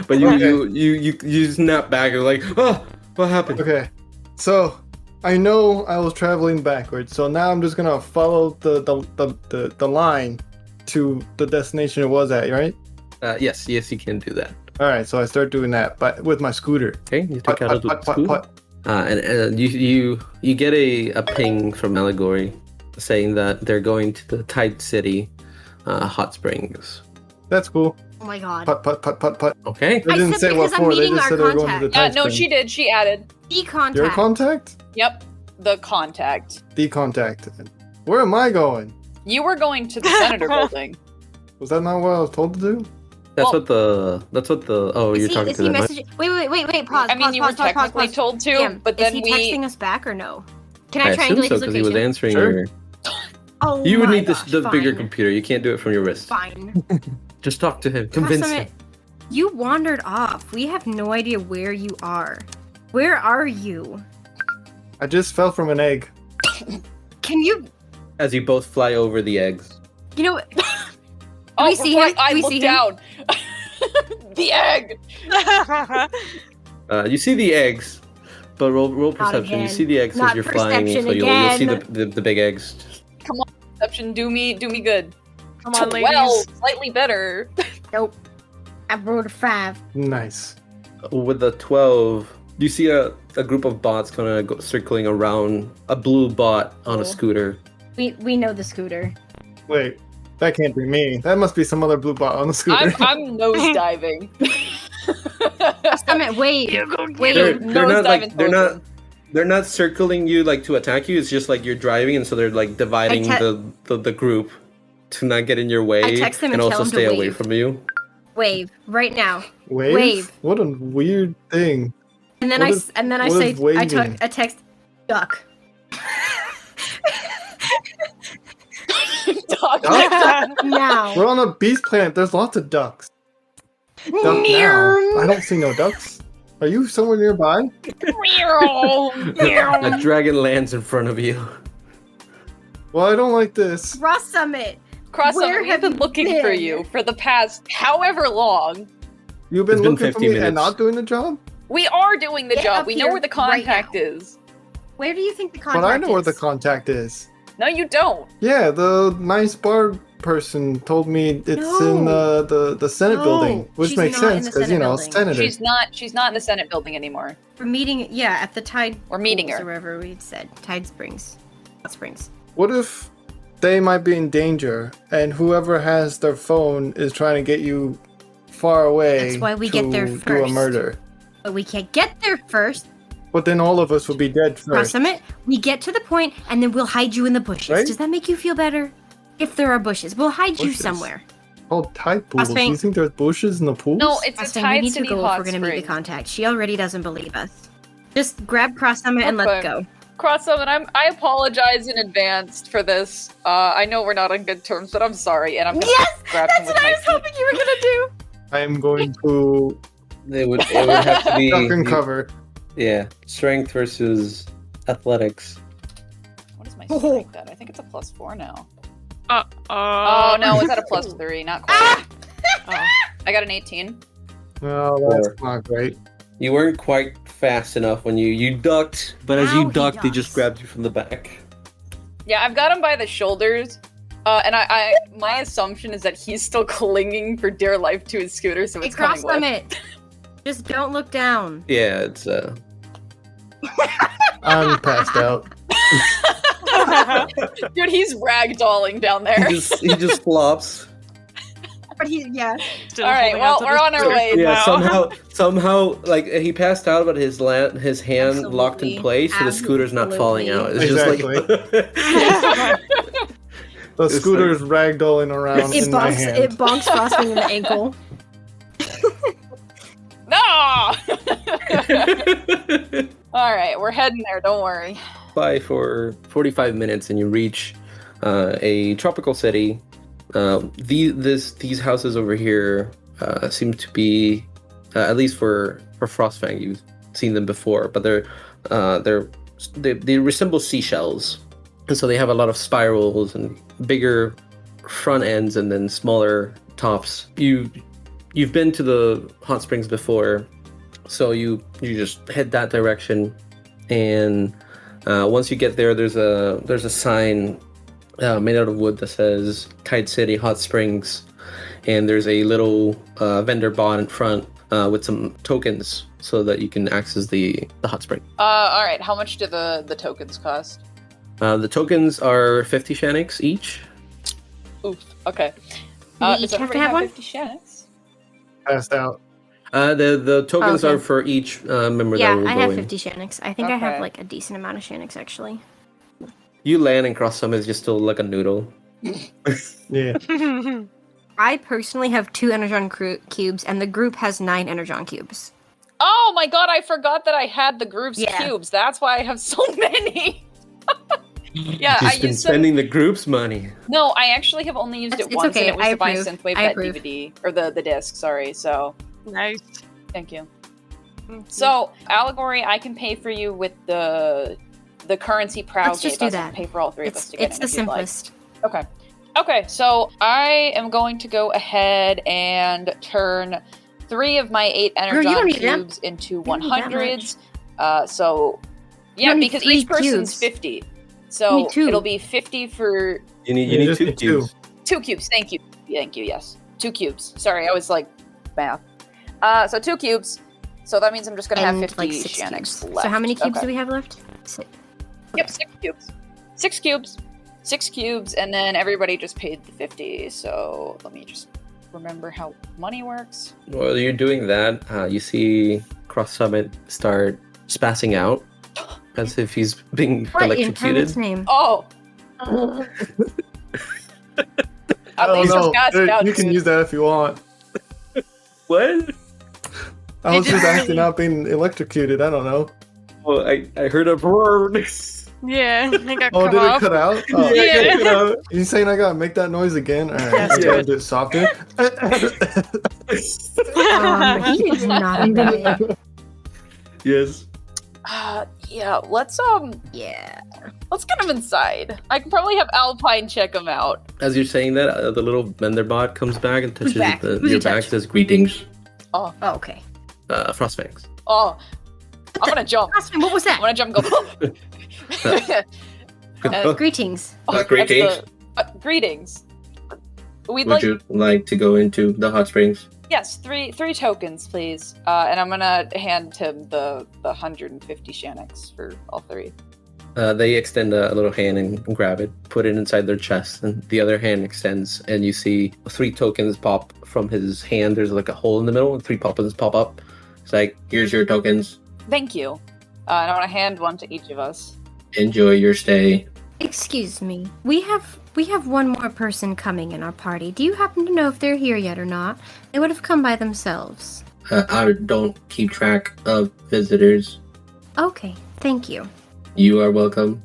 But you, Okay. you snap back and like, oh, what happened? Okay, so I know I was traveling backwards, so now I'm just gonna follow the line to the destination it was at, right? Yes, you can do that. All right, so I start doing that, but with my scooter. Okay, you took Putt, out putt, a putt, scoop. putt, putt. And you get a ping from Allegory saying that they're going to the Tide City hot springs. That's cool. Oh my god. Putt, putt, putt, putt, putt. Okay. They I didn't said say what because I'm for. They meeting just our said they were going to the contact. Tide No, Springs. she did. She added. The contact. Your contact? Yep, the contact. The contact. Where am I going? You were going to the Senator building. Was that not what I was told to do? That's Well- what the oh, you're talking is to he them. right? messaging? Wait, pause. I mean, pause, you pause, were pause, pause, technically pause. told to, Damn, but then is he we. texting us back or no? Can I I assume triangulate so his because he location? was answering Sure. your. Oh You would my need gosh, the bigger fine. computer. You can't do it from your wrist. Fine. Just talk to him. Convince Cross him. Summit, you wandered off. We have no idea where you are. Where are you? I just fell from an egg. Can you? As you both fly over the eggs. You know what? Oh, we see before him? I Do we look see him? down. The egg. You see the eggs, but roll perception. You again. see the eggs as Not you're flying, so perception you'll see again. the big eggs. Perception, do me good. Come on, ladies. Well, slightly better. Nope. I rolled a 5. Nice. With the 12, you see a group of bots kind of circling around a blue bot on a Cool. scooter. We know the scooter. Wait, that can't be me. That must be some other blue bot on the scooter. I'm nosediving. Summit, wait. Wait. They're not like Nosediving they're not circling you like to attack you. It's just like you're driving, and so they're like dividing the group to not get in your way I text them and and tell also them to stay away wave. from you. Wave right now. Wave? Wave. What a weird thing. And then What I is- I what say is I waving? took a text duck. Dog. Now. We're on a beast planet. There's lots of ducks. Duck now. I don't see no ducks. Are you somewhere nearby? A dragon lands in front of you. Well, I don't like this. Cross Summit. Cross Where Summit, we've have been you looking for been? you for the past however long. You've been It's been looking for 15 me and minutes. not doing the job? We are doing the Get job. up We know here where the right contact now. is. Where do you think the contact But I know where the is? contact is. No, you don't. Yeah, the nice bar person told me it's in the Senate No, building, which she's makes not in sense the because Senate you know building. senator. She's not in the Senate building anymore. We're meeting, yeah, at the Tide. We're meeting Pools her. Or wherever we said. Tide Springs. Hot Springs. What if they might be in danger and whoever has their phone is trying to get you far away? That's why we to get there do a first. murder. But we can't get there first. But then all of us would be dead Cross first. Summit, we get to the point and then we'll hide you in the bushes. Right? Does that make you feel better? If there are bushes, we'll hide you Bushes. somewhere. Oh, tide pools. Do Crossfang. you think there's bushes in the pools? No, it's a Crossfang, we Tide need to City go if hot we're gonna meet the spring. contact. She already doesn't believe us. Just grab Cross Summit and let's Okay. go. Cross Summit, I apologize in advance for this. I know we're not on good terms, but I'm sorry, and I'm gonna Yes! grab him That's with what my I was feet. hoping you were gonna do. I am going to It would have to be duck and cover. Yeah, strength versus athletics. What is my strength at? I think it's a +4 now. Oh Oh no, it's at a +3, not quite. Oh, I got an 18. No, that's not great. You weren't quite fast enough when you ducked, but as Now you he ducked, they ducks. just grabbed you from the back. Yeah, I've got him by the shoulders, and I my assumption is that he's still clinging for dear life to his scooter, so it's coming Cross with. limit. Just don't look down. Yeah, it's I'm passed out. Dude, he's ragdolling down there. he just flops. But All right, well, we're on our way. Yeah, somehow, like he passed out, but his hand locked in Absolutely. place, so the scooter's not falling out. It's Exactly. just like The It's scooter's ragdolling around in my hand. It bonks Frostwing in the ankle. No! All right, we're heading there. Don't worry. Fly for 45 minutes, and you reach a tropical city. These houses over here seem to be, at least for Frostfang, you've seen them before, but they resemble seashells, and so they have a lot of spirals and bigger front ends and then smaller tops. You've been to the hot springs before, so you just head that direction, and once you get there, there's a sign made out of wood that says Kite City Hot Springs, and there's a little vendor bot in front with some tokens so that you can access the hot spring. All right, how much do the tokens cost? The tokens are 50 Shanix each. Oof. Okay. We Does each have to everybody have one? 50 Shanix? Passed out. The tokens Okay. are for each member Yeah, that will I go have in. 50 Shanix. I think I have Okay. like a decent amount of Shanix actually. You land and cross some is just still like a noodle. Yeah. I personally have 2 Energon cubes, and the group has 9 Energon cubes. Oh my god, I forgot that I had the group's Yeah. cubes. That's why I have so many. Yeah, I Just been used them. spending the group's money. No, I actually have only used it It's once, okay, and it was I to buy approve. Synthwave I that approve. DVD or the disc. Sorry, so Nice. thank you. So Allegory, I can pay for you with the currency Proud Let's just gave do us. I that. can pay for all three of us It's to get it's in the if you'd like. simplest. Okay. Okay, so I am going to go ahead and turn 3 of my 8 you Energon don't need that. cubes into don't need that 100s. So, You yeah, don't need because 3 each person's cubes. 50. You So need 2. it'll be 50 for You need just two need cubes. 2 cubes. Thank you. Thank you, yes. 2 cubes. Sorry, I was like, math. So 2 cubes. So that means I'm just going to have And 50 like 6 Shanix cubes. left. So how many cubes Okay. do we have left? 6. Yep, 6 cubes. 6 cubes. 6 cubes, and then everybody just paid the 50. So let me just remember how money works. While you're doing that, you see Cross Summit start spassing out as if he's being What in electrocuted. Hermit's name? Oh, Oh at least no, I'm passed out. you can dude. use that if you want. What? I was Did just you- acting out being electrocuted. I don't know. Oh, I heard a roar. Yeah, I got Oh, cut did off. it cut out? Oh. Yeah. You know, You saying I gotta make that noise again? All right, Yes, I do gotta it. do it softer. He is not a bad. yes. Yeah, let's Yeah. get him inside. I can probably have Alpine check him out. As you're saying that, the little vendor bot comes back and touches back? Who's your he back. touch? Says greetings, Oh, okay. Frostfangs. Oh, I'm gonna jump. Aspen, what was I'm that? gonna jump and go. Greetings. Oh, greetings. that's greetings. We'd Would like you like to go into the hot springs? yes, three tokens, please. And I'm gonna hand him the 150 Shanix for all 3. They extend a little hand and grab it, put it inside their chest, and the other hand extends, and you see 3 tokens pop from his hand. There's like a hole in the middle, and 3 tokens pop up. It's like, here's your tokens. Thank you. And I'm gonna hand one to each of us. Enjoy your stay. Excuse me. We have one more person coming in our party. Do you happen to know if they're here yet or not? They would have come by themselves. I don't keep track of visitors. Okay, thank you. You are welcome.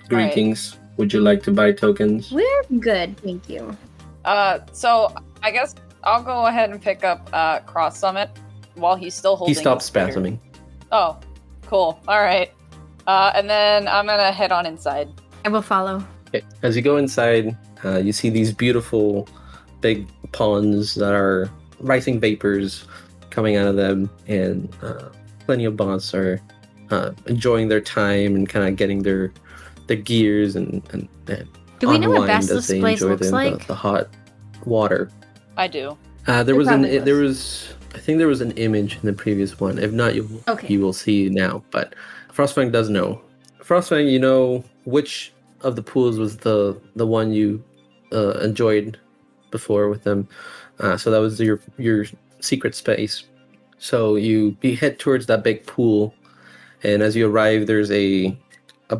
right. Greetings. Would you like to buy tokens? We're good, thank you. So I guess I'll go ahead and pick up Cross Summit while he's still holding. He stops the spitter. spasming. Oh, cool. All right. And then I'm gonna head on inside. I will follow. Okay. As you go inside, you see these beautiful big ponds that are rising vapors coming out of them, and plenty of bots are enjoying their time and kind of getting their gears and Do we know what unwind as Basilisk they Blaze enjoy looks like? the hot water. I do. There was I think there was an image in the previous one. If not, you will see now. But Frostfang does know. Frostfang, you know which of the pools was the one you enjoyed before with them. So that was your secret space. So you head towards that big pool, and as you arrive, there's a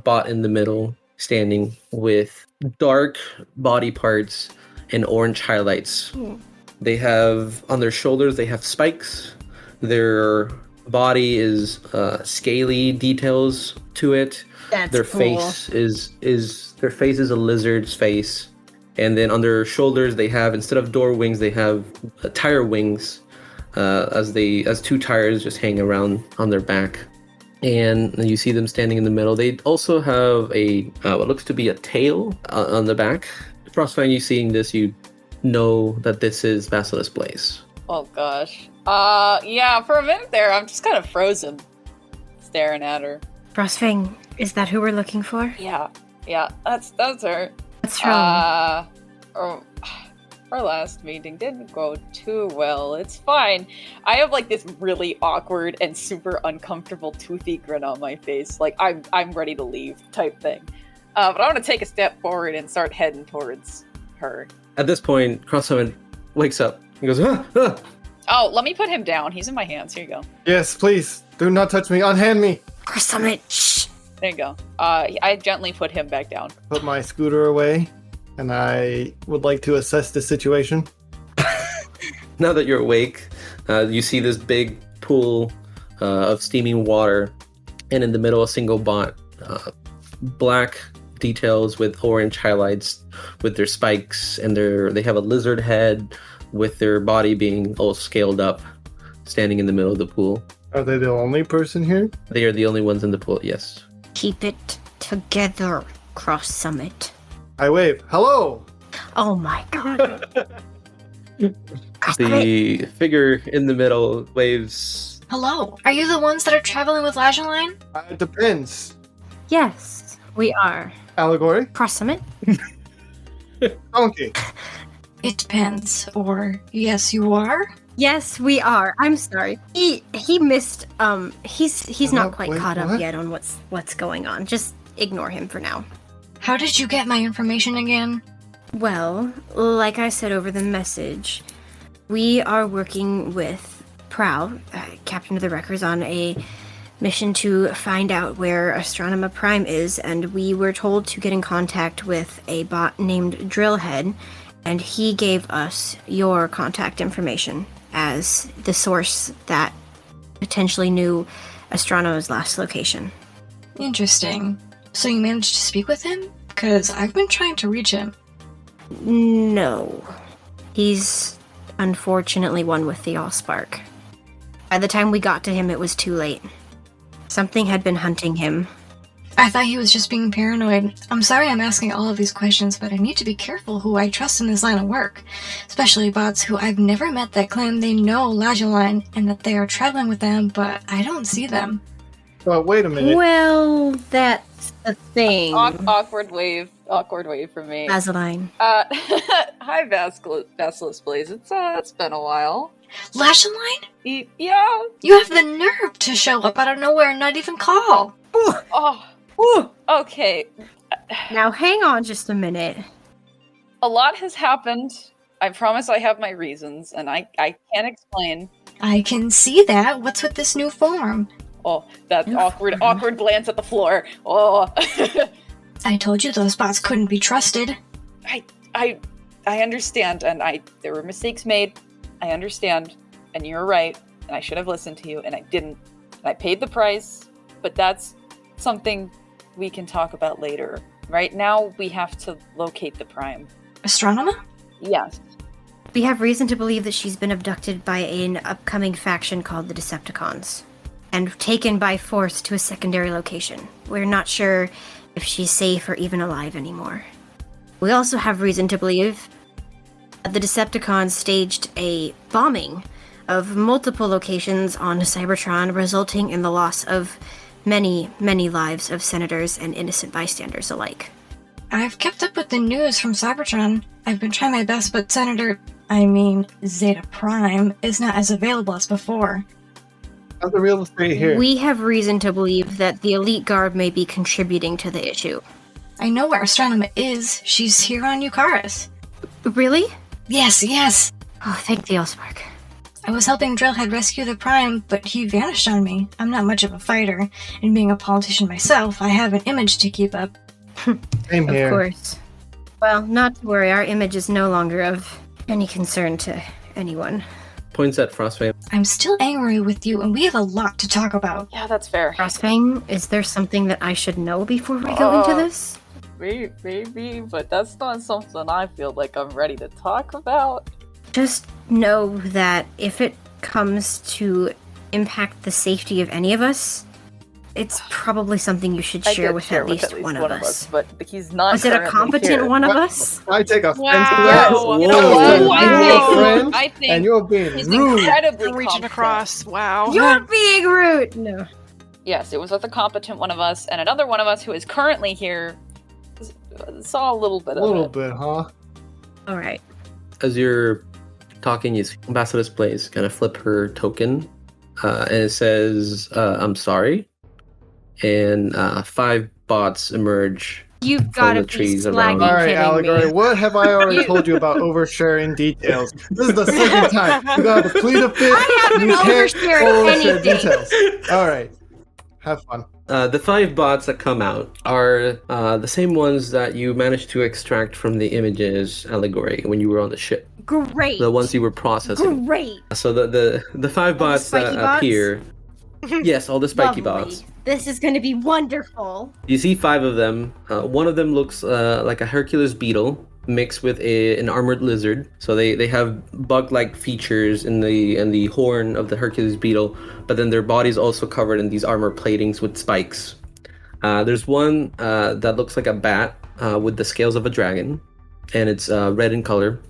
bot in the middle standing with dark body parts and orange highlights. They have on their shoulders, they have spikes. Their body is scaly details to it. Their face is a lizard's face. And then on their shoulders, they have, instead of door wings, they have tire wings, as two tires just hang around on their back. And you see them standing in the middle. They also have what looks to be a tail on the back. Frostfang, you seeing this, you know that this is Basilisk Blaze. Oh gosh. Yeah, for a minute there, I'm just kind of frozen, staring at her. Frostfang, is that who we're looking for? Yeah, that's her. What's wrong? Our last meeting didn't go too well. It's fine. I have like this really awkward and super uncomfortable toothy grin on my face. Like I'm ready to leave type thing. But I want to take a step forward and start heading towards her. At this point, Crosssummit wakes up. He goes, ah, ah. Oh, let me put him down. He's in my hands. Here you go. Yes, please. Do not touch me. Unhand me. Crosssummit, shh. There you go. I gently put him back down. Put my scooter away, and I would like to assess the situation. Now that you're awake, you see this big pool of steaming water, and in the middle, a single bot. Black details with orange highlights with their spikes, and they have a lizard head with their body being all scaled up, standing in the middle of the pool. Are they the only person here? They are the only ones in the pool, yes. Keep it together, Crosssummit. I wave. Hello! Oh my god. The figure in the middle waves. Hello. Are you the ones that are traveling with Lageline? It depends. Yes, we are. Allegory? Crosssummit? Donkey. It depends. Or yes, you are. Yes, we are. I'm sorry. He missed. He's not quite caught up yet on what's going on. Just ignore him for now. How did you get my information again? Well, like I said over the message, we are working with Prowl, Captain of the Wreckers, on a mission to find out where Astronema Prime is, and we were told to get in contact with a bot named Drillhead, and he gave us your contact information as the source that potentially knew Astronema's last location. Interesting. So you managed to speak with him? Because I've been trying to reach him. No. He's unfortunately one with the Allspark. By the time we got to him, it was too late. Something had been hunting him. I thought he was just being paranoid. I'm sorry I'm asking all of these questions, but I need to be careful who I trust in this line of work. Especially bots who I've never met that claim they know Lageline and that they are traveling with them, but I don't see them. Well, wait a minute. Well, that's the thing. Awkward wave for me. Lageline. Hi, Basilisk Blaze. It's been a while. Lageline? Yeah. You have the nerve to show up out of nowhere and not even call. Okay. Now hang on just a minute. A lot has happened. I promise I have my reasons, and I can't explain. I can see that. What's with this new form? Oh, that awkward glance at the floor. Oh. I told you those bots couldn't be trusted. I understand, and there were mistakes made. I understand, and you're right, and I should have listened to you, and I didn't. And I paid the price, but that's something we can talk about later. Right now, we have to locate the Prime. Astronema? Yes. We have reason to believe that she's been abducted by an upcoming faction called the Decepticons. and taken by force to a secondary location. We're not sure if she's safe or even alive anymore. We also have reason to believe that the Decepticons staged a bombing of multiple locations on Cybertron, resulting in the loss of many, many lives of senators and innocent bystanders alike. I've kept up with the news from Cybertron. I've been trying my best, but Zeta Prime is not as available as before. How's the real estate here? We have reason to believe that the Elite Guard may be contributing to the issue. I know where Astronema is. She's here on Eucharis. Really? Yes. Oh, thank the Elspark. I was helping Drillhead rescue the Prime, but he vanished on me. I'm not much of a fighter, and being a politician myself, I have an image to keep up. Same here. Of course. Well, not to worry, our image is no longer of any concern to anyone. Points at Frostfang. I'm still angry with you, and we have a lot to talk about. Yeah, that's fair. Frostfang, is there something that I should know before we go into this? Maybe, but that's not something I feel like I'm ready to talk about. Just know that if it comes to impact the safety of any of us, it's probably something you should share with at least one of us. But he's not. Was it a competent one of us? I take offense to Wow. that. Whoa. You know what? Whoa. I think And you're being he's rude. incredibly I'm reaching competent. across. Wow. You're being rude! No. Yes, it was with a competent one of us, and another one of us who is currently here saw a little bit A of little it. bit, huh? Alright. As you're talking, you see Ambassador Blaze kind of flip her token, and it says, I'm sorry. And 5 bots emerge. You've got to the be trees slagging around. All right, kidding Allegory, me. what have I already told you about oversharing details? This is the second time. You gotta plead a bit. I haven't You can't overshared overshare anything. details. All right. Have fun. The 5 bots that come out are the same ones that you managed to extract from the images, Allegory, when you were on the ship. Great. The ones you were processing. Great. So the 5 bots spiky that bots? appear. Yes, all the spiky Lovely. bots. This is going to be wonderful. You see 5 of them. One of them looks like a Hercules beetle mixed with an armored lizard. So they have bug-like features in the horn of the Hercules beetle, but then their body's also covered in these armor platings with spikes. There's one that looks like a bat with the scales of a dragon, and it's red in color.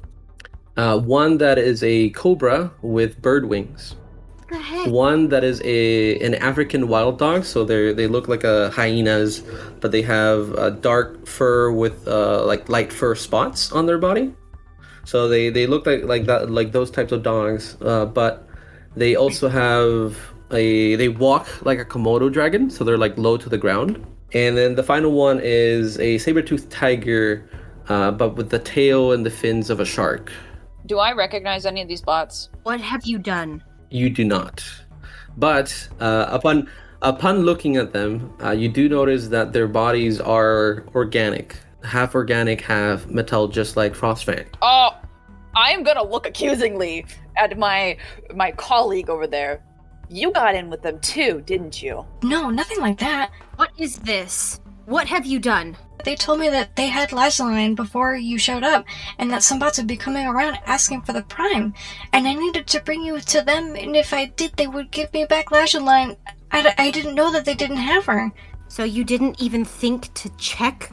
One that is a cobra with bird wings. What the heck? One that is an African wild dog, so they look like hyenas, but they have dark fur with like light fur spots on their body. So they look like that, like those types of dogs, but they also have they walk like a Komodo dragon, so they're like low to the ground. And then the final one is a saber-toothed tiger, but with the tail and the fins of a shark. Do I recognize any of these bots? What have you done? You do not. But upon looking at them, you do notice that their bodies are organic. Half organic, half metal, just like Frostfang. Oh, I am gonna look accusingly at my colleague over there. You got in with them too, didn't you? No, nothing like that. What is this? What have you done? They told me that they had Lazaline before you showed up, and that some bots would be coming around asking for the Prime, and I needed to bring you to them, and if I did, they would give me back Lazaline. I didn't know that they didn't have her. So you didn't even think to check?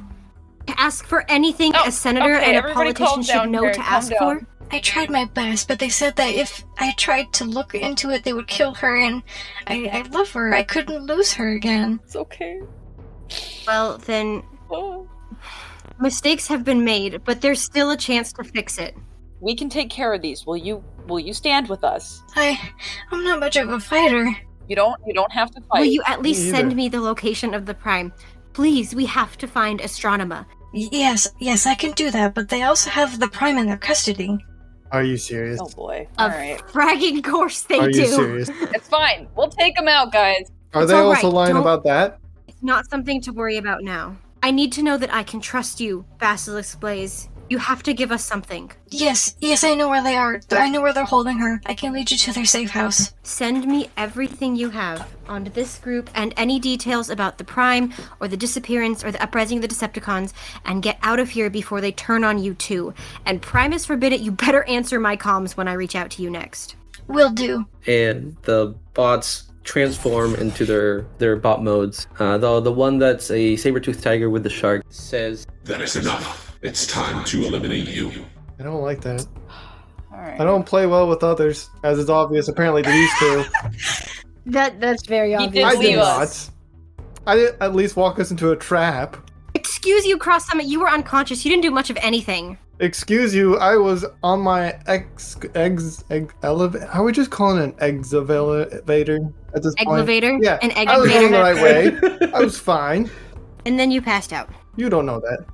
To ask for anything Oh, a senator okay, and a everybody politician calm should down know here, to calm ask down. for? I tried my best, but they said that if I tried to look into it, they would kill her, and I love her. I couldn't lose her again. It's okay. Well, then, Oh. mistakes have been made, but there's still a chance to fix it. We can take care of these. Will you stand with us? I'm not much of a fighter. You don't have to fight. Will you at least Me send either. me the location of the Prime? Please, we have to find Astronema. Yes, I can do that, but they also have the Prime in their custody. Are you serious? Oh boy. Of Alright. fragging course they Are do. you serious? It's fine. We'll take them out, guys. Are It's they all also right, lying don't- about that? It's not something to worry about now. I need to know that I can trust you, Basilisk Blaze. You have to give us something. Yes, I know where they are. I know where they're holding her. I can lead you to their safe house. Send me everything you have onto this group and any details about the Prime or the disappearance or the uprising of the Decepticons, and get out of here before they turn on you too. And Primus forbid it, you better answer my comms when I reach out to you next. Will do. And the bots transform into their bot modes. The one that's a saber-toothed tiger with the shark says, That is enough. It's time to eliminate you. I don't like that. Alright. I don't play well with others, as is obvious apparently to these two. That's very He obvious. did I leave did us. not. I did at least walk us into a trap. Excuse you, Cross Summit. You were unconscious. You didn't do much of anything. Excuse you, I was on my elevator. How are we just calling it an elevator at this point? Egg-levator? Yeah, An I was going the egg-levator. right way. I was fine. And then you passed out. You don't know that.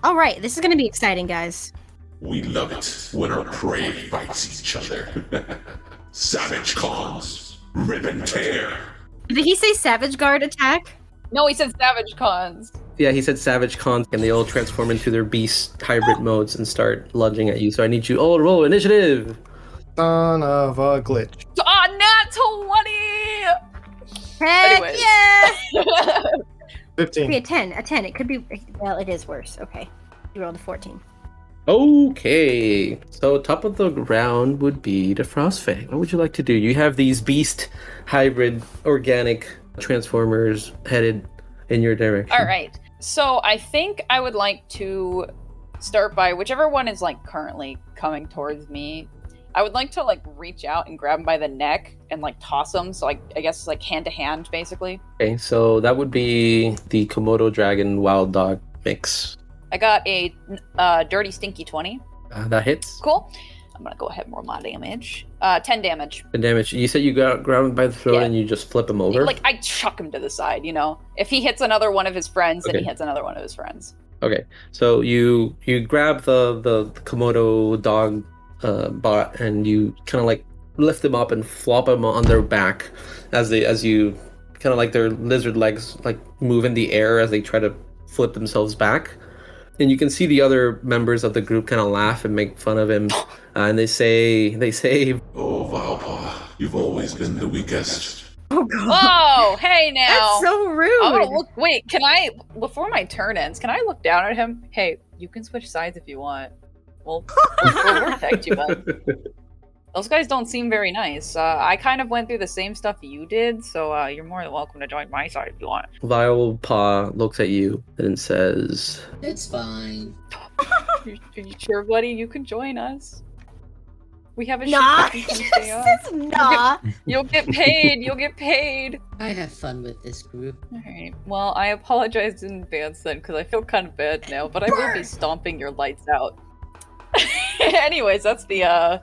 All right, this is going to be exciting, guys. We love it when our prey fights each other. Savage cons, rip and tear. Did he say Savage Guard attack? No, he said Savage Cons. yeah, he said savage cons, and they all transform into their beast hybrid modes and start lunging at you. So I need you all to roll initiative. Son of a glitch. Nat 20! Heck Anyways. yeah! 15. Could be a 10. It could be. Well, it is worse. Okay. You rolled a 14. Okay, so top of the round would be the Frostfang. What would you like to do? You have these beast hybrid organic transformers headed in your direction. All right. So I think I would like to start by whichever one is like currently coming towards me. I would like to like reach out and grab him by the neck and like toss him. So like I guess like hand to hand basically. Okay, so that would be the Komodo dragon wild dog mix. I got a dirty stinky 20. That hits. Cool. I'm gonna go ahead and roll my damage. 10 damage. The damage. You said you got grabbed by the throat Yeah. and you just flip him over. Like I chuck him to the side, you know. If he hits another one of his friends, then he Okay. hits another one of his friends. Okay, so you grab the Komodo dog bot and you kind of like lift them up and flop them on their back as you kind of like their lizard legs like move in the air as they try to flip themselves back. And you can see the other members of the group kind of laugh and make fun of him, and they say, Oh, Valpa, you've always been the weakest. Oh god. Whoa! Hey now. That's so rude. I'm gonna look. Wait, can I? Before my turn ends, can I look down at him? Hey, you can switch sides if you want. Well, we'll protect you, bud. Those guys don't seem very nice. I kind of went through the same stuff you did, so you're more than welcome to join my side if you want. Vile Paw looks at you and says, It's fine. Are you sure, buddy? You can join us. We have a Nah. ship that you can stay on. This is nah. You'll get paid. You'll get paid. I have fun with this group. Alright, well, I apologize in advance then, because I feel kind of bad now, but I will be stomping your lights out. Anyways, that's the, I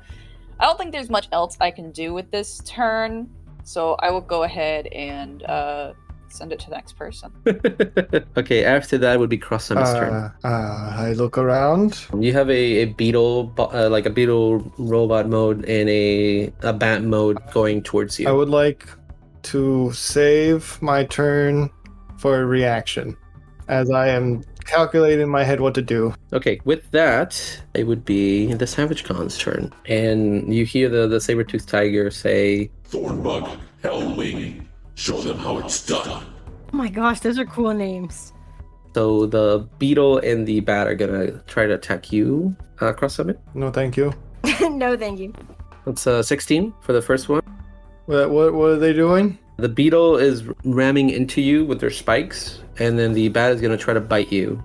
don't think there's much else I can do with this turn, so I will go ahead and, send it to the next person. okay, after that would be Cross Summit's turn. I look around. You have a beetle, like a beetle robot mode and a bat mode going towards you. I would like to save my turn for a reaction, as I am calculating in my head what to do. Okay, with that, it would be the Savage Khan's turn. And you hear the saber-toothed tiger say, Thornbug, Hellwing, show them how it's done. Oh my gosh, those are cool names. so the beetle and the bat are gonna try to attack you, Cross Summit. No, thank you. No, thank you. That's 16 for the first one. What are they doing? The beetle is ramming into you with their spikes, and then the bat is gonna try to bite you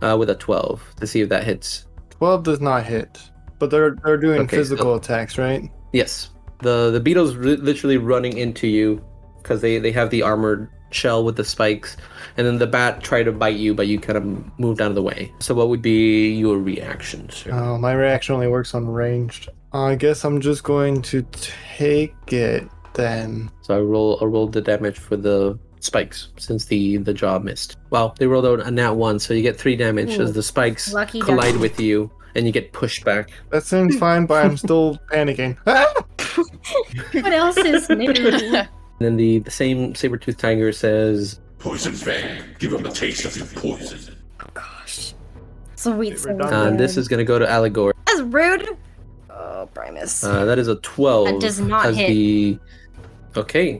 with a 12 to see if that hits. 12 does not hit, but they're doing Okay, physical so- attacks, right? Yes. The beetle's literally running into you because they have the armored shell with the spikes, and then the bat tried to bite you, but you kind of moved out of the way. So what would be your reaction, sir? My reaction only works on ranged. I guess I'm just going to take it then. So I rolled the damage for the spikes since the jaw missed. Well, they rolled out a nat 1, so you get 3 damage as the spikes Lucky collide ducky. with you and you get pushed back. That seems fine, but I'm still panicking. What else is new? And then the same saber-toothed tiger says, Poison Fang, give him a taste of your poison. Gosh. Sweet, so redundant. this is going to go to Allegor. That's rude. Oh, Primus. That is a 12. That does not as hit.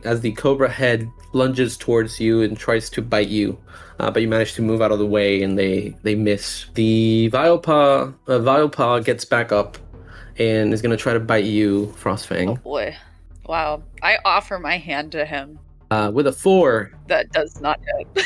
As the cobra head lunges towards you and tries to bite you, but you manage to move out of the way and they miss. The Vile Paw gets back up and is going to try to bite you, Oh Frostfang. boy. Wow. I offer my hand to him. With a 4. That does not hit.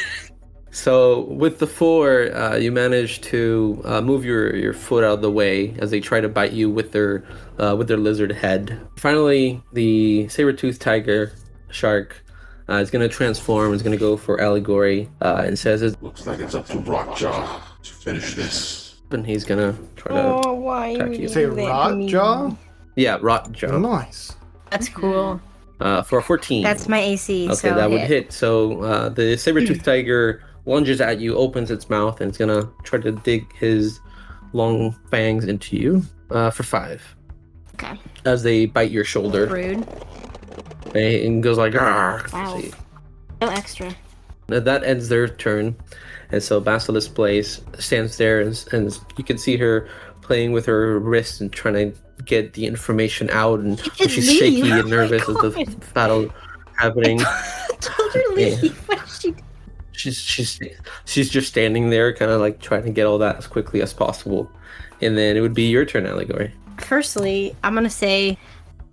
So with the 4, you manage to move your foot out of the way as they try to bite you with their lizard head. Finally, the saber-toothed tiger shark is going to transform. Is going to go for Allegory and says, Looks like it's up to Rockjaw to finish this. and he's going to try to why attack would you. Say Rotjaw? Yeah, Rotjaw. Nice. That's cool. For a 14. That's my AC. Okay, so that would hit. So the saber-toothed tiger lunges at you, opens its mouth, and it's gonna try to dig his long fangs into you for 5. Okay. As they bite your shoulder, Rude. and goes like, "Argh." Wow. See. No extra. That ends their turn, and so Basilisk Blaze stands there, and you can see her playing with her wrist and trying to get the information out, and It's she's me. shaky Oh and my nervous as the God. battle happening. Told her leave. What did she do? She's just standing there, kind of like trying to get all that as quickly as possible, and then it would be your turn, Allegory. Firstly, I'm gonna say,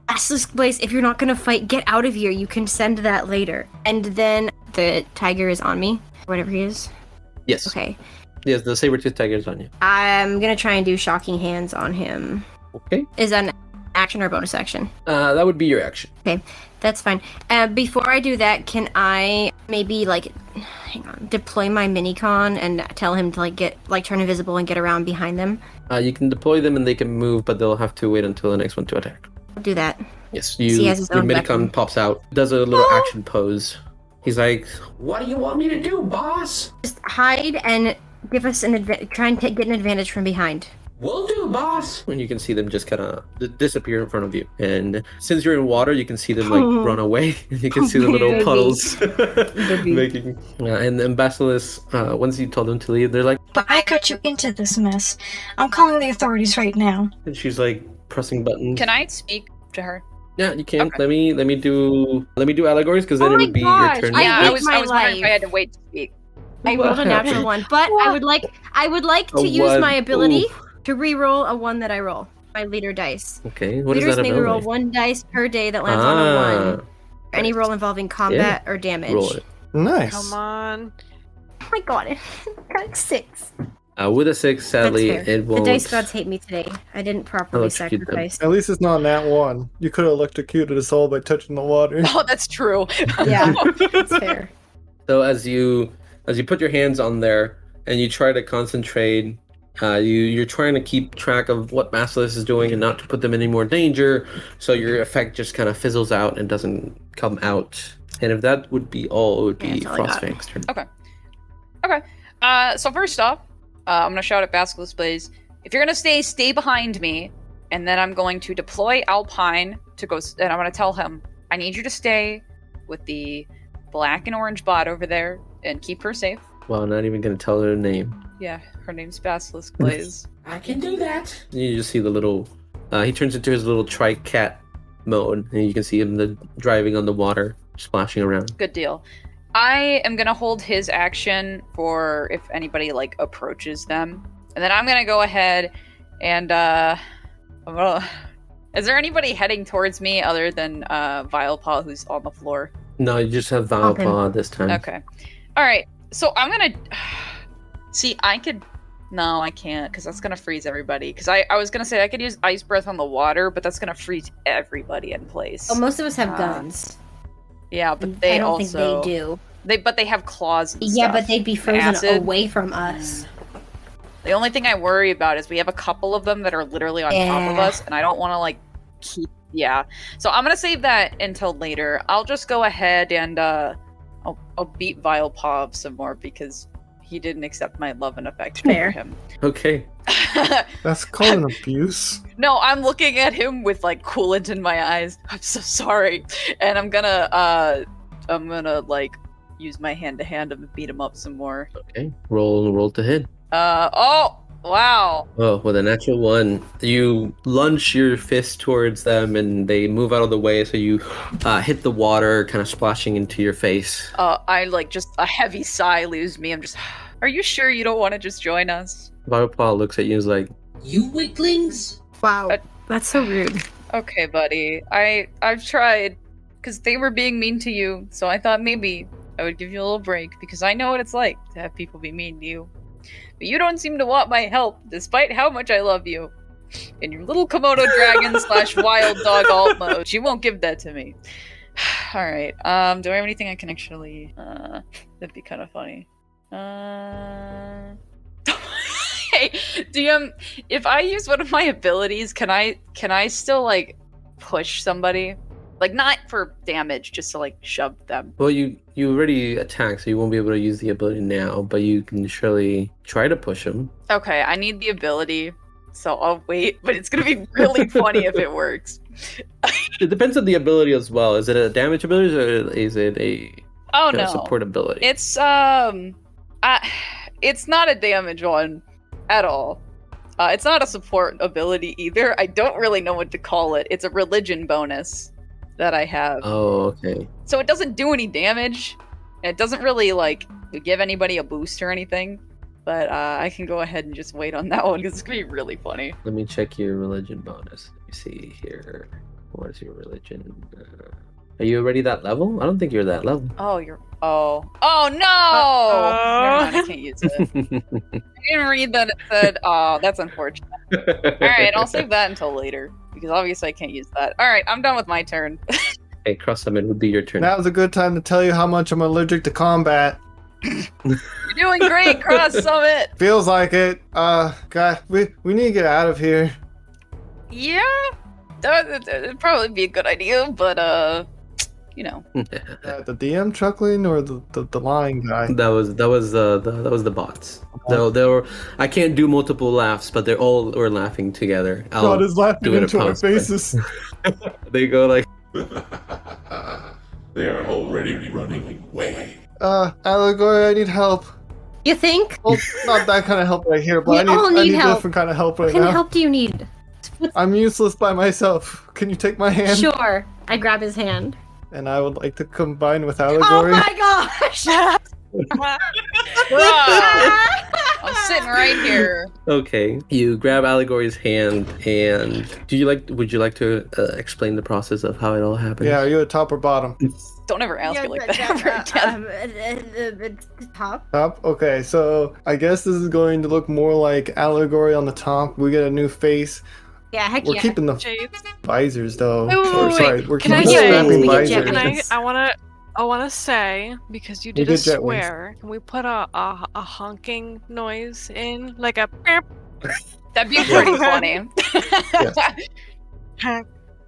Basilisk Blaze, if you're not gonna fight, get out of here. You can send that later. And then the tiger is on me, whatever he is. Yes. Okay. Yes, the saber-toothed tiger is on you. I'm gonna try and do shocking hands on him. Okay. Is that an action or bonus action? That would be your action. Okay, that's fine. Before I do that, can I maybe deploy my minicon and tell him to turn invisible and get around behind them? You can deploy them and they can move, but they'll have to wait until the next one to attack. I'll do that. Yes, He has his your own minicon weapon. pops out, does a little action pose. He's like, What do you want me to do, boss? Just hide and give us try and get an advantage from behind. Will do, boss. and you can see them just kind of disappear in front of you. And since you're in water, you can see them like run away. You can see the little Baby. puddles Baby. making. And then Basilisk, once you told them to leave, they're like, But I got you into this mess. I'm calling the authorities right now. and she's like pressing buttons. Can I speak to her? Yeah, you can. Okay. Let me do allegories because then Oh it my would be gosh, your turn. I Yeah, hate I was my wondering if I life. had to wait to speak. I rolled a natural one, but I would like to A use one. my ability Oof. to re-roll a one that I roll. My leader dice. Okay, what is Leaders that may ability? roll one dice per day that lands on a one. Ah, Any roll involving combat or damage. roll it. Nice. Come on. Oh my god, it got 6. With a 6, sadly, That's fair. it won't. The dice gods hate me today. I didn't properly Electrocute them. sacrifice. At least it's not that one. You could have electrocuted us all by touching the water. Oh, that's true. Yeah, that's fair. So as you put your hands on there and you try to concentrate, you're trying to keep track of what Basilisk is doing and not to put them in any more danger. So your effect just kind of fizzles out and doesn't come out. And if that would be all, it would Yeah, be that's all I got. Frostfang's turn. Okay. So first off, I'm gonna shout at Basilisk Blaze. If you're gonna stay behind me, and then I'm going to deploy Alpine to go, and I'm gonna tell him, I need you to stay with the black and orange bot over there and keep her safe. Well, not even gonna tell her name. Yeah, her name's Basilisk Blaze. I can do that. You just see the little. He turns into his little tri-cat mode, and you can see him driving on the water, splashing around. Good deal. I am gonna hold his action for if anybody approaches them, and then I'm gonna go ahead and Is there anybody heading towards me other than Vilepaw, who's on the floor? No, you just have Okay. Vilepaw this time. Okay. All right. So I'm gonna see. I could. No, I can't because that's gonna freeze everybody. Because I was gonna say I could use Ice Breath on the water, but that's gonna freeze everybody in place. Well, most of us have guns. Yeah, but they I don't also think they do. But they have claws. And Yeah, stuff. but they'd be frozen Acid. away from us. The only thing I worry about is we have a couple of them that are literally on top of Yeah. us, and I don't want to keep. Yeah, so I'm gonna save that until later. I'll just go ahead and I'll beat Vilepaw some more because he didn't accept my love and affection Fair. for him. Okay. That's called an abuse. No, I'm looking at him with coolant in my eyes. I'm so sorry, and I'm gonna use my hand to hand him and beat him up some more. Okay. Roll to hit. Oh wow. Oh, with a natural 1, you lunge your fist towards them and they move out of the way, so you hit the water, kind of splashing into your face. I just a heavy sigh leaves me. I'm just. Are you sure you don't want to just join us? Vilepaw looks at you and is like, You weaklings? Wow, that's so rude. Okay, buddy. I've tried because they were being mean to you. So I thought maybe I would give you a little break, because I know what it's like to have people be mean to you. But you don't seem to want my help, despite how much I love you. In your little Komodo dragon / wild dog alt mode. You won't give that to me. Alright, do I have anything I can actually... that'd be kind of funny. Hey, DM, if I use one of my abilities, can I still, like, push somebody? Like, not for damage, just to, like, shove them. Well, you already attacked, so you won't be able to use the ability now, but you can surely try to push him. Okay, I need the ability, so I'll wait, but it's gonna be really funny if it works. It depends on the ability as well. Is it a damage ability, or is it a support ability? It's it's not a damage one at all. It's not a support ability either. I don't really know what to call it. It's a religion bonus that I have. Oh, okay. So it doesn't do any damage. It doesn't really, like, give anybody a boost or anything. But I can go ahead and just wait on that one, because it's going to be really funny. Let me check your religion bonus. Let me see here. What is your religion? Are you already that level? I don't think you're that level. Oh, Oh no! Never mind, I can't use it. I didn't read that it said, oh, that's unfortunate. Alright, I'll save that until later, because obviously I can't use that. Alright, I'm done with my turn. Hey, Cross Summit would be your turn. Now's a good time to tell you how much I'm allergic to combat. You're doing great, Cross Summit! Feels like it. God, we need to get out of here. Yeah, that'd probably be a good idea, but, you know. The DM chuckling or the lying guy? That was the bots. They were. I can't do multiple laughs, but they're all were laughing together. God is laughing into our faces. They go like. They are already running away. Allegory, I need help. You think? Well, not that kind of help right here, but We all I need help. different kind of help right What kind now. of help do you need? I'm useless by myself. Can you take my hand? Sure. I grab his hand. And I would like to combine with Oh Allegory. my gosh! I'm sitting right here. Okay, you grab Allegory's hand, and would you like to explain the process of how it all happened? Yeah, are you at top or bottom? Don't ever ask me like that ever again. Top. Top? Okay, so I guess this is going to look more like Allegory on the top. We get a new face. Yeah, heck We're yeah. keeping the Shades. visors though. Wait, wait, Or, wait, sorry, wait. we're Can I keeping the say- strapping We get jet visors. wings. I wanna say, because you We did a get jet wings. swear, can we put a honking noise in? Like a beep? That'd be pretty funny.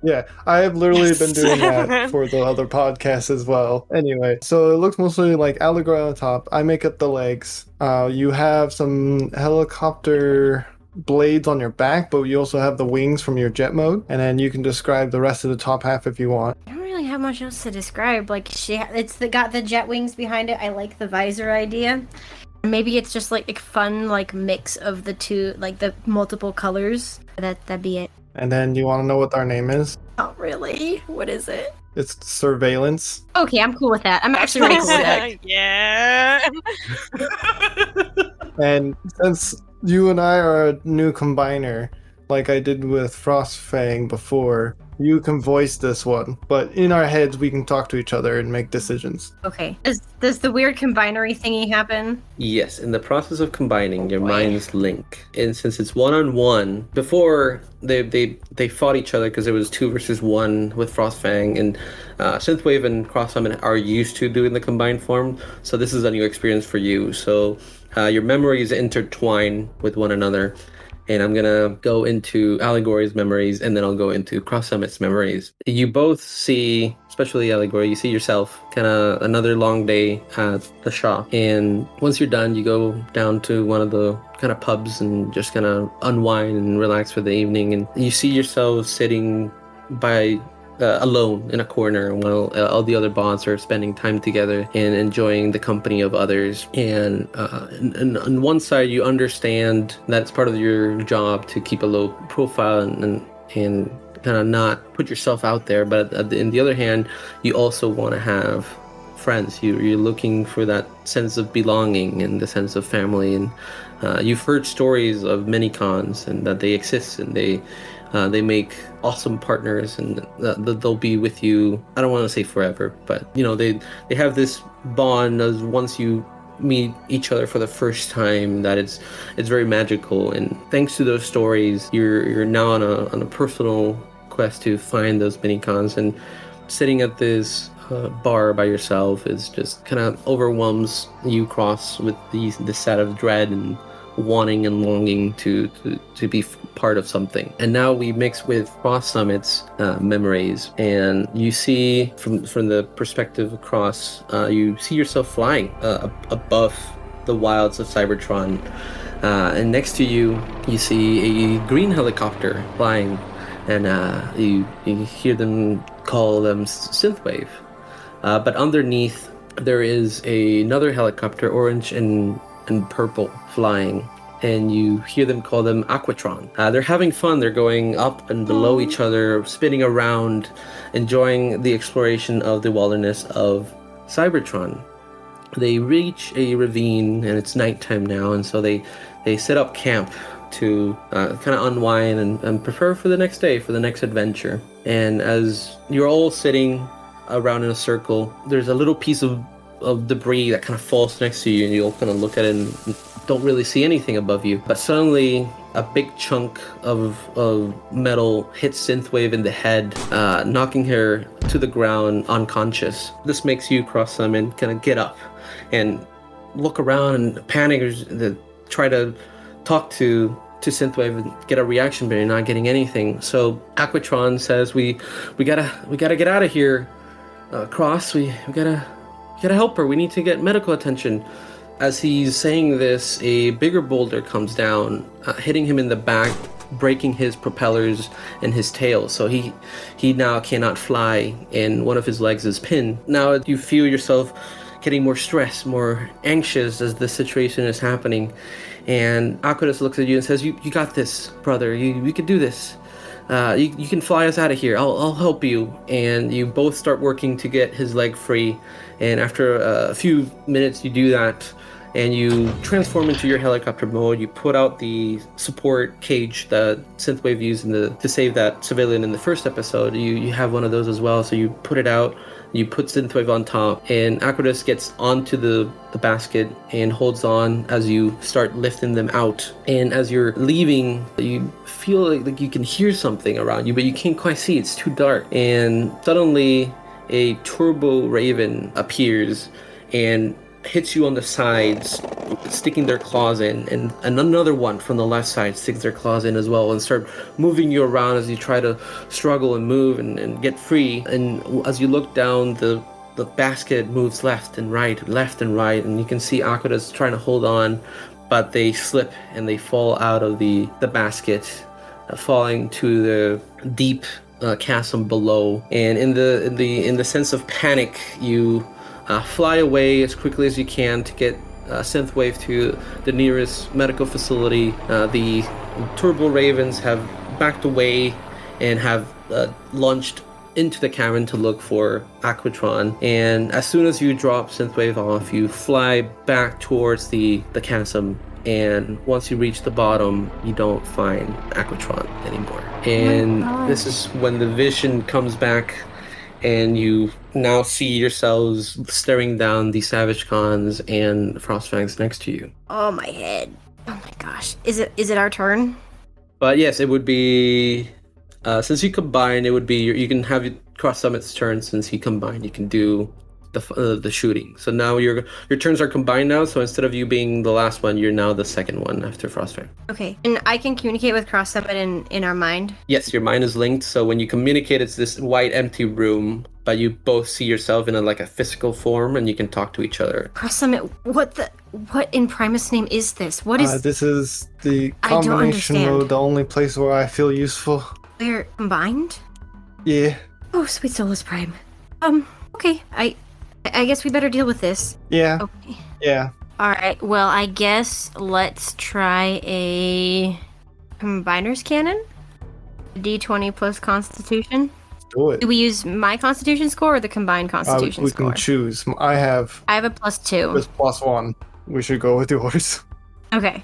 Yeah, I have literally Yes. been doing that for the other podcasts as well. Anyway, so it looks mostly like Allegory on the top. I make up the legs. You have some helicopter blades on your back, but you also have the wings from your jet mode. And then you can describe the rest of the top half if you want. I don't really have much else to describe. Like got the jet wings behind it. I like the visor idea. Maybe it's just like a fun like mix of the two, like the multiple colors. That'd be it. And then you want to know what our name is? Not really. What is it? It's Surveillance. Okay, I'm cool with that. I'm actually really cool with that. Yeah. And since you and I are a new combiner, like I did with Frostfang before, you can voice this one. But in our heads, we can talk to each other and make decisions. Okay. Does the weird combinery thingy happen? Yes, in the process of combining, your minds link, and since it's 1-on-1, before they fought each other because it was 2 versus 1 with Frostfang, and Synthwave and Cross Summon are used to doing the combined form, so this is a new experience for you. So your memories intertwine with one another. And I'm gonna go into Allegory's memories, and then I'll go into Cross Summit's memories. You both see, especially Allegory, you see yourself kind of another long day at the shop. And once you're done, you go down to one of the kind of pubs and just kind of unwind and relax for the evening. And you see yourself sitting by alone in a corner while all the other bots are spending time together and enjoying the company of others. And on one side, you understand that it's part of your job to keep a low profile and kind of not put yourself out there. But on the other hand, you also want to have friends. You're looking for that sense of belonging and the sense of family. And you've heard stories of many cons and that they exist and they They make awesome partners, and they'll be with you. I don't want to say forever, but they have this bond as once you meet each other for the first time that it's very magical. And thanks to those stories, you're now on a personal quest to find those mini cons, and sitting at this bar by yourself is just kind of overwhelms you, Cross, with this set of dread and wanting and longing to be part of something. And now we mix with Cross Summit's memories, and you see from the perspective of Cross, you see yourself flying above the wilds of Cybertron, and next to you see a green helicopter flying, and you hear them call them Synthwave, but underneath there is another helicopter, orange and purple, flying, and you hear them call them Aquatron. They're having fun. They're going up and below each other, spinning around, enjoying the exploration of the wilderness of Cybertron. They reach a ravine, and it's nighttime now, and so they set up camp to kind of unwind and prepare for the next day, for the next adventure. And as you're all sitting around in a circle, there's a little piece of debris that kind of falls next to you, and you'll kind of look at it and don't really see anything above you. But suddenly a big chunk of metal hits Synthwave in the head, knocking her to the ground unconscious. This makes you, Cross Summon, kind of get up and look around and panic, or try to talk to Synthwave and get a reaction, but you're not getting anything. So Aquatron says, we gotta get out of here, Cross. We gotta help her. We need to get medical attention. As he's saying this, a bigger boulder comes down, hitting him in the back, breaking his propellers and his tail. So he now cannot fly, and one of his legs is pinned. Now you feel yourself getting more stressed, more anxious as this situation is happening. And Aquatus looks at you and says, you got this, brother. You can do this. You can fly us out of here. I'll help you. And you both start working to get his leg free. And after a few minutes, you do that, and you transform into your helicopter mode. You put out the support cage that Synthwave used to save that civilian in the first episode. You have one of those as well, so you put it out. You put Synthwave on top, and Aquatus gets onto the basket and holds on as you start lifting them out. And as you're leaving, you feel like you can hear something around you, but you can't quite see. It's too dark. And suddenly a turbo raven appears and hits you on the sides, sticking their claws in, and another one from the left side sticks their claws in as well, and start moving you around as you try to struggle and move and get free. And as you look down, the basket moves left and right, and you can see Aquatus trying to hold on, but they slip and they fall out of the basket, falling to the deep chasm below. And in the sense of panic, you fly away as quickly as you can to get Synthwave to the nearest medical facility. The Turbo Ravens have backed away and have launched into the cavern to look for Aquatron. And as soon as you drop Synthwave off, you fly back towards the chasm. And once you reach the bottom, you don't find Aquatron anymore. And this is when the vision comes back, and you now see yourselves staring down the Savage Cons and Frostfangs next to you. Oh, my head. Oh my gosh. Is it our turn? But yes, it would be... since you combine, it would be... You can have Cross Summit's turn. Since he combined, you can do the shooting. So now your turns are combined now, so instead of you being the last one, you're now the second one after Frostfang. Okay. And I can communicate with Cross Summit in our mind? Yes, your mind is linked, so when you communicate, it's this white empty room, but you both see yourself in a physical form, and you can talk to each other. Cross Summit, what in Primus name is this? What is... This is the combination mode, the only place where I feel useful. We're combined? Yeah. Oh, sweet Solus Prime. Okay. I guess we better deal with this. Yeah. Okay. Yeah. Alright, well, I guess let's try a combiner's cannon? D20 plus Constitution? Do it. Do we use my Constitution score or the combined Constitution we score? can choose. I have a +2. this +1. We should go with yours. Okay.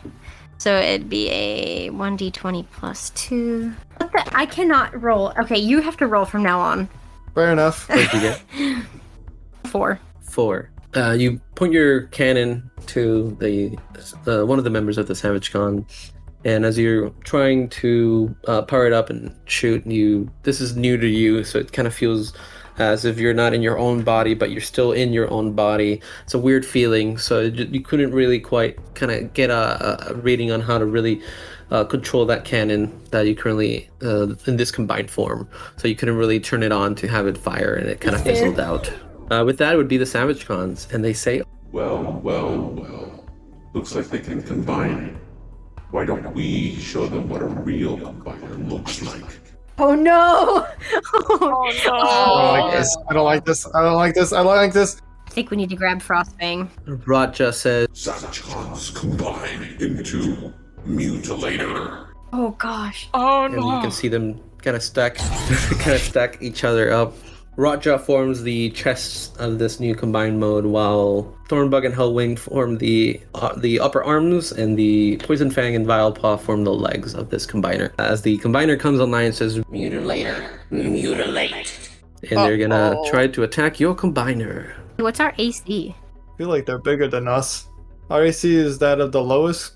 So it'd be a 1d20 plus 2. What the? I cannot roll. Okay, you have to roll from now on. Fair enough. What'd you get? 4. 4. You point your cannon to the one of the members of the Savage Con, and as you're trying to power it up and shoot, this is new to you, so it kind of feels as if you're not in your own body, but you're still in your own body. It's a weird feeling, so you couldn't really quite kind of get a reading on how to really control that cannon that you currently in this combined form. So you couldn't really turn it on to have it fire, and it kind of fizzled out. With that, it would be the Savage Cons, and they say, Well. Looks like they can combine. Why don't we show them what a real combiner looks like? Oh no! I don't like this. I don't like this. I think we need to grab Frostfang. Raja says, Savage Cons combine into Mutilator. Oh gosh. Oh and no. you can see them kind of stack each other up. Raja forms the chests of this new combined mode, while Thornbug and Hellwing form the upper arms, and the Poison Fang and Vilepaw form the legs of this combiner. As the combiner comes online, it says, Mutilator. Mutilate. and they're gonna try to attack your combiner. What's our AC? I feel like they're bigger than us. Our AC is that of the lowest,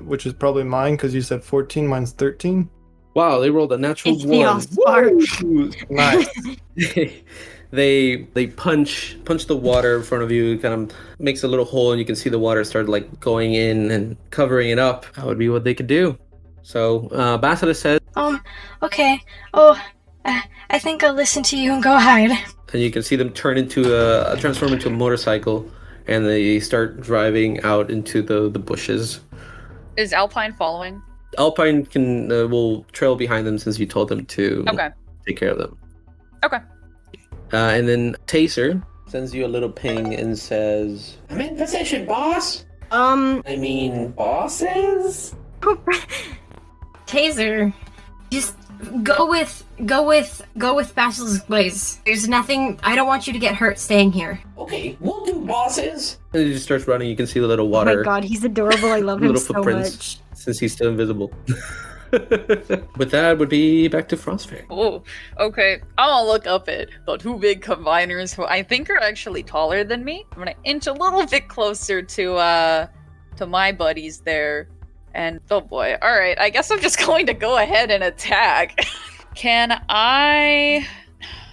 which is probably mine because you said 14. Mine's 13. Wow, they rolled a natural It's the all 1. spark. Ooh, nice. They punch the water in front of you. It kind of makes a little hole, and you can see the water start like going in and covering it up. That would be what they could do. So Basilisk says, Okay. Oh, I think I'll listen to you and go hide. and you can see them transform into a motorcycle, and they start driving out into the bushes. Is Alpine following? Alpine will trail behind them since you told them to Okay. take care of them. Okay. And then Taser sends you a little ping and says, I'm in position, boss. Um, I mean, bosses? Taser, just go with Basilisk Blaze. There's nothing. I don't want you to get hurt staying here. Okay, we'll do bosses. and he just starts running. You can see the little Oh water. my god, he's adorable. I love him Little so footprints. much. Since he's still invisible. With that, would be back to Frostfang. Oh, okay. I'm gonna look up at the two big combiners who I think are actually taller than me. I'm gonna inch a little bit closer to my buddies there. And oh boy. Alright, I guess I'm just going to go ahead and attack. Can I...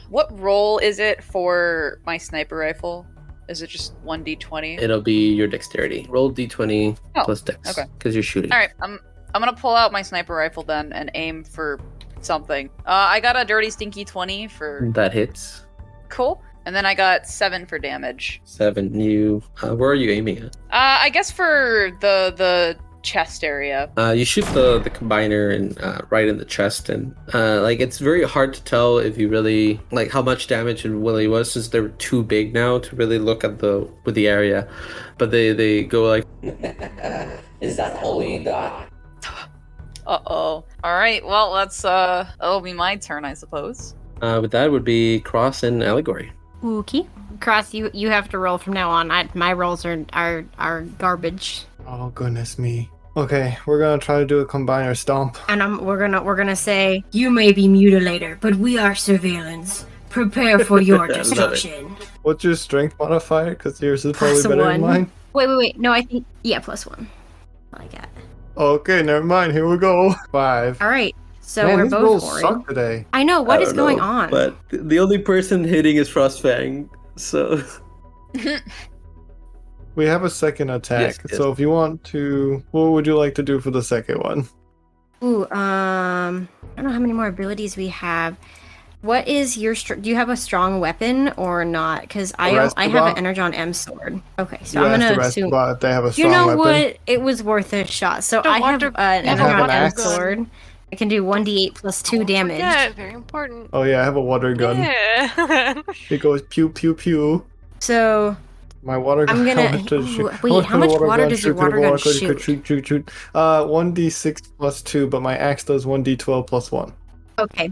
What roll is it for my sniper rifle? Is it just 1d20? It'll be your dexterity. Roll d20 Oh, plus dex. okay. Because you're shooting. Alright, I'm gonna pull out my sniper rifle then and aim for something. I got a dirty stinky 20 for... That hits. Cool. And then I got 7 for damage. 7. You. Where are you aiming at? I guess for the chest area. You shoot the combiner and right in the chest, and like it's very hard to tell if you really like how much damage it really was, since they're too big now to really look at the area. But they go like. Is that all you got? Uh-oh. Alright, well, that'll be my turn, I suppose. With that would be Cross and Allegory. Okay. Cross, you have to roll from now on. My rolls are garbage. Oh goodness me. Okay, we're gonna try to do a combiner stomp. And we're gonna say, you may be Mutilator, but we are surveillance. Prepare for your destruction. What's your strength modifier? Because yours is probably +1. better than mine. Wait. No, I think +1. I like that. Okay, never mind. Here we go. 5. All right. So Man, we're these both rolls horrid. suck today. I know. What is going on? But the only person hitting is Frostfang, so. We have a second attack, Yes. so if you want to, what would you like to do for the second one? Ooh, I don't know how many more abilities we have. What is your do you have a strong weapon or not? Because I have an Energon M sword. Okay, so I'm gonna assume. If they have a strong You know weapon. what? It was worth a shot. So Don't I have want an to- Energon an M axe? sword. I can do 1d8 plus 2 damage. Yeah, very important. Oh yeah, I have a water gun. Yeah. It goes pew pew pew. So My water gun. I'm gonna- how much does it shoot? wait, Oh, how much the water does your shoot, water the gun shoot? Shoot. 1d6 plus 2, but my axe does 1d12 plus 1. okay.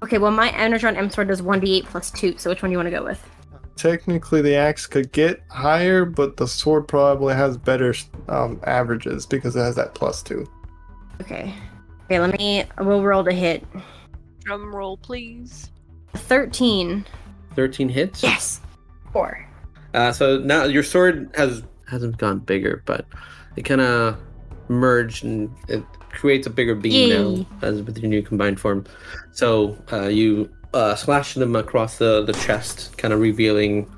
Okay, well my Energon M sword does 1d8 plus 2. So which one do you want to go with? technically the axe could get higher, but the sword probably has better averages because it has that +2. Okay. Okay, we'll roll to hit. Drum roll, please. 13. 13 hits? Yes! 4. So now your sword hasn't gone bigger, but it kind of merged and it creates a bigger beam now as with your new combined form. So you slash them across the chest, kind of revealing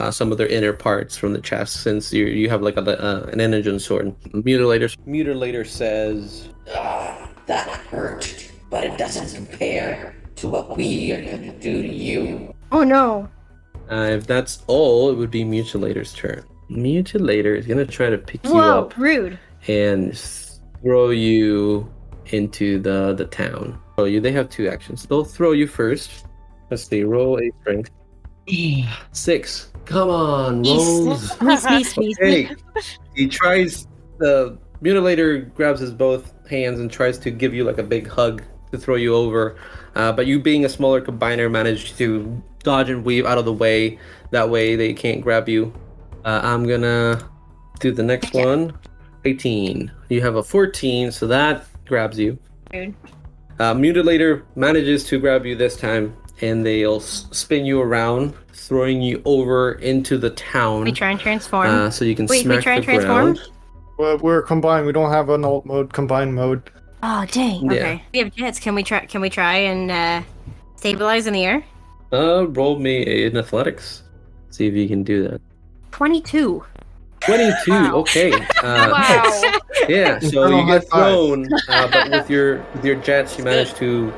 some of their inner parts from the chest, since you have like an energon sword. Mutilator says, That hurt, but it doesn't compare to what we are gonna do to you. Oh no! if that's all, it would be Mutilator's turn. Mutilator is gonna try to pick you up. Whoa, rude. And throw you into the town. They have 2 actions. They'll throw you first. Let's see, roll a strength. 6. Come on, rolls. Okay. He tries. The Mutilator grabs his both hands and tries to give you like a big hug to throw you over. But you, being a smaller combiner, managed to dodge and weave out of the way. That way they can't grab you. I'm gonna do the next one. 18. You have a 14, so that grabs you. Rude. Mutilator manages to grab you this time, and they'll spin you around, throwing you over into the town. We try and transform. So you can Wait, smack we try and the transform? ground. Well, we're combined. We don't have an alt mode, combined mode. Oh dang. Yeah. Okay. We have jets. Can we try and stabilize in the air? Roll me an athletics. See if you can do that. 22. 22. Wow. Okay. Wow. Yeah. So Internal you get high five. thrown, but with your jets, you manage to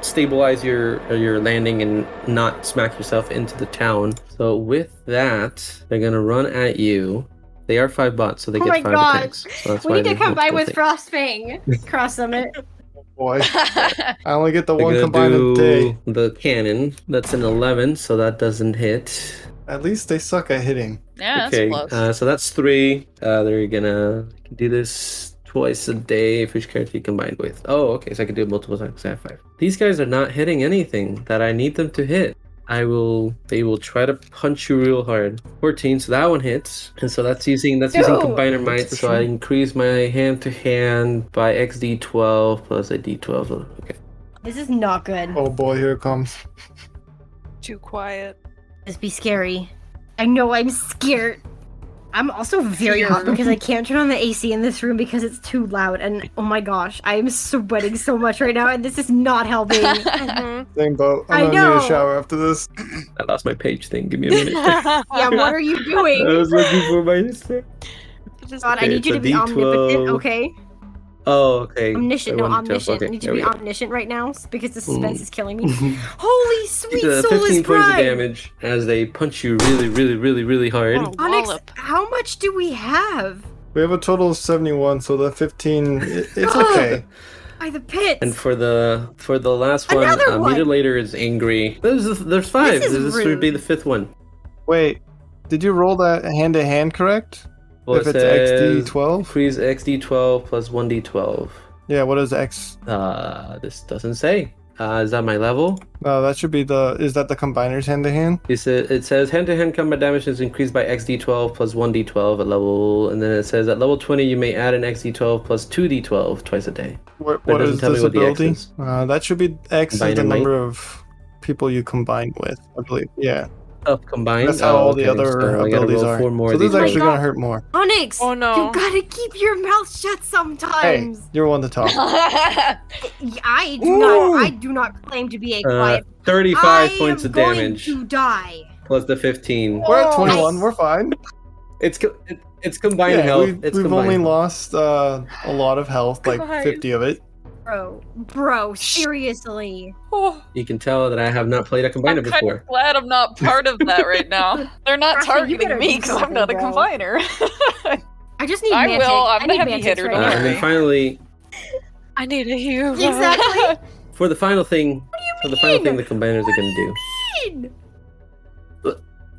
stabilize your landing and not smack yourself into the town. So with that, they're gonna run at you. They are 5 bots, so they get 5 attacks. So that's We why need to there's combine multiple with things. Frostfang. Cross Summit. Boy, I only get the They're one gonna combined a day. do the cannon. That's an 11, so that doesn't hit. At least they suck at hitting. Yeah, that's Okay, close. so that's 3. They're gonna do this twice a day. Which character you combined with? Oh, okay, so I can do it multiple times. I have 5. These guys are not hitting anything that I need them to hit. They will try to punch you real hard. 14, so that one hits. And so that's using combiner might, so I increase my hand to hand by XD12 plus a D12. Okay. This is not good. Oh boy, here it comes. Too quiet. This be scary. I know I'm scared. I'm also very hot because I can't turn on the AC in this room because it's too loud. And oh my gosh, I am sweating so much right now, and this is not helping. Same boat. I I'm gonna need know. a shower after this. I lost my page thing. Give me a minute. Yeah, what are you doing? I was looking for my... God, I Okay, need you it's to a be D12. omnipotent, okay? Oh, okay. Omniscient, no, I wanted omniscient. okay, I need you there to we be go. omniscient right now because the suspense is killing me. Holy sweet soulless 15 points of pride! damage as they punch you really, really, really, really hard. Oh, Onyx, wallop. how much do we have? We have a total of 71, so the 15, it's okay. By the pits! And for the last one, Another one! Mutilator is angry. There's 5. This is This would be rude. the 5th one. Wait, did you roll that hand to hand correct? Well, If it it's says XD12? Freeze XD12 plus 1D12. Yeah, what is X? This doesn't say. Is that my level? No, that should be is that the combiner's hand to hand? It says hand-to-hand combat damage is increased by XD12 plus 1D12 at level, and then it says at level 20 you may add an XD12 plus 2D12 twice a day. But it What doesn't is tell me this what the X ability? is. That should be X is the Combiner might. number of people you combine with, I believe. Yeah, Up combined. that's how all the okay, other so I gotta abilities roll are. 4 more So of this is these actually rolls. gonna hurt more. Onyx! Oh, no. You gotta keep your mouth shut Hey, sometimes! you're one to talk. I do not claim to be a quiet. 35 I points am of going damage to die. plus the 15. We're at 21. We're fine. It's combined Yeah, health. we've It's only combined. lost a lot of health, like God. 50 of it. Bro, seriously. Oh, You can tell that I have not played a combiner I'm kind before. of glad I'm not part of that right now. They're not Russell, you targeting better me do because I'm not a something, bro. combiner. I just need I Mantic. will, I'm I the need heavy Mantics hitter, right don't now. And then finally, I need a hero. Exactly. for the final thing, the mean? combiners are gonna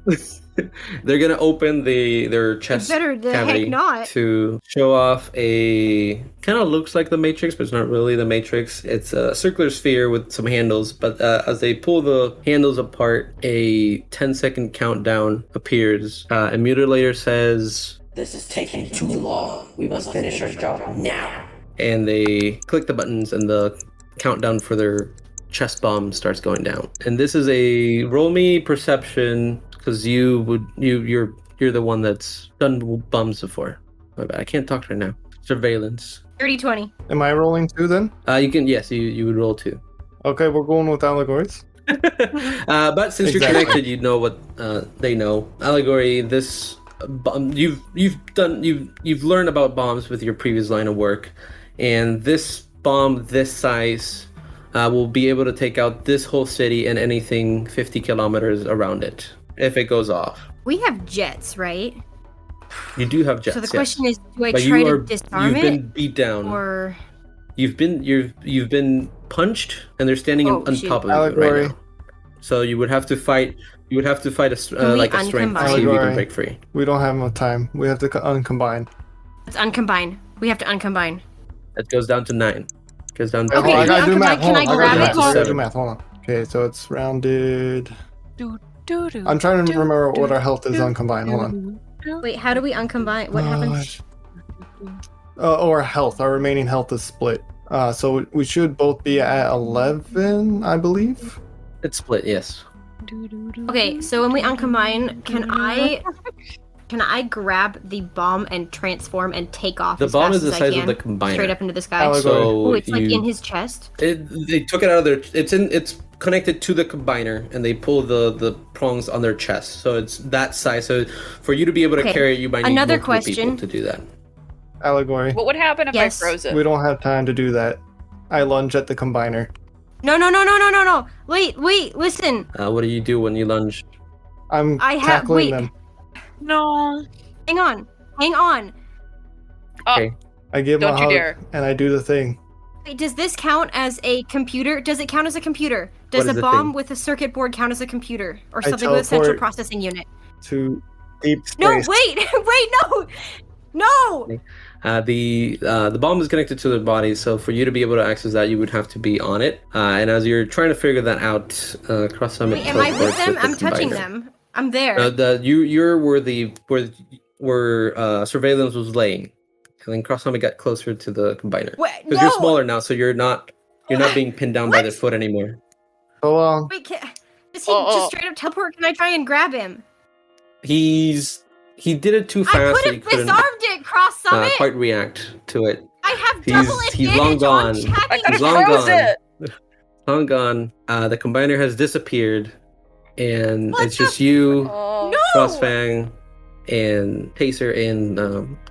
do. They're gonna open their chest Better the cavity heck not. to show off a kind of looks like the Matrix, but it's not really the Matrix. It's a circular sphere with some handles. But as they pull the handles apart, a 10-second countdown appears. A mutilator says, This is taking too long. We must finish our job now. and they click the buttons, and the countdown for their chest bomb starts going down. And this is a roll me perception, because you're the one that's done bombs before. My bad. I can't talk right now. Surveillance. 30-20. Am I rolling 2 then? You can, yes, you would roll 2. Okay, we're going with allegories. But since you're Exactly. connected, you know what they know. Allegory. This bomb, you've learned about bombs with your previous line of work, and this bomb this size will be able to take out this whole city and anything 50 kilometers around it if it goes off. We have jets, right? You do have jets. So the yes. question is, do I But try you to are, disarm you've it? been beat down. Or You've been punched, and they're standing on shoot. top of you Allegory. right now. So you would have to fight. You would have to fight Can we like a strength to see if you Allegory. can break free. We don't have enough time. We have to uncombine. let's uncombine. We have to uncombine. It goes down to 9. Goes down to Okay, Hold on, I gotta do uncombine. math. Can Hold I on, I grab gotta it? do math. I gotta do 7. math. Hold on. Okay, so it's rounded. Do-do-do. I'm trying to remember what our health is Do-do-do. uncombined. Hold on. Wait, how do we uncombine? What happens? Our health. Our remaining health is split. So we should both be at 11, I believe. It's split. Yes. Okay, so when we uncombine, can I grab the bomb and transform and take off The as bomb fast is the as size I of can, the combiner. straight up into the sky? Allegory. So Oh, it's like you- in his chest. They took it out of their. It's connected to the combiner, and they pull the prongs on their chest. So it's that size. So for you to be able to Okay, carry it, you might need another multiple people question. to do that. Allegory. What would happen if Yes. I froze it? We don't have time to do that. I lunge at the combiner. No. Wait, listen. What do you do when you lunge? I'm I have- tackling wait. them. No. Hang on. Okay. I give Don't my you hug, dare. and I do the thing. Wait, does this count as a computer? Does it count as a computer? What Does is a the bomb thing? with a circuit board count as a computer? Or I something with a central teleport- processing unit? To deep space. No, wait, no! The bomb is connected to their body, so for you to be able to access that, you would have to be on it. And as you're trying to figure that out, Cross Summit Wait, am I with teleports them? the I'm touching combiner. them. I'm there. You're where surveillance was laying, and then Cross Summit got closer to the combiner. Wait, Because you're smaller now, so you're not being pinned down by What? their foot anymore. So long. Wait, does he just straight up teleport? Can I try and grab him? He did it too I fast could that he have couldn't disarmed it, Cross Summit! quite react to it. I have he's- double he's advantage long on gone. I checking could He's have long froze gone. it. Long gone. The combiner has disappeared, and What it's the just you, Oh. No! Frostfang, and Pacer in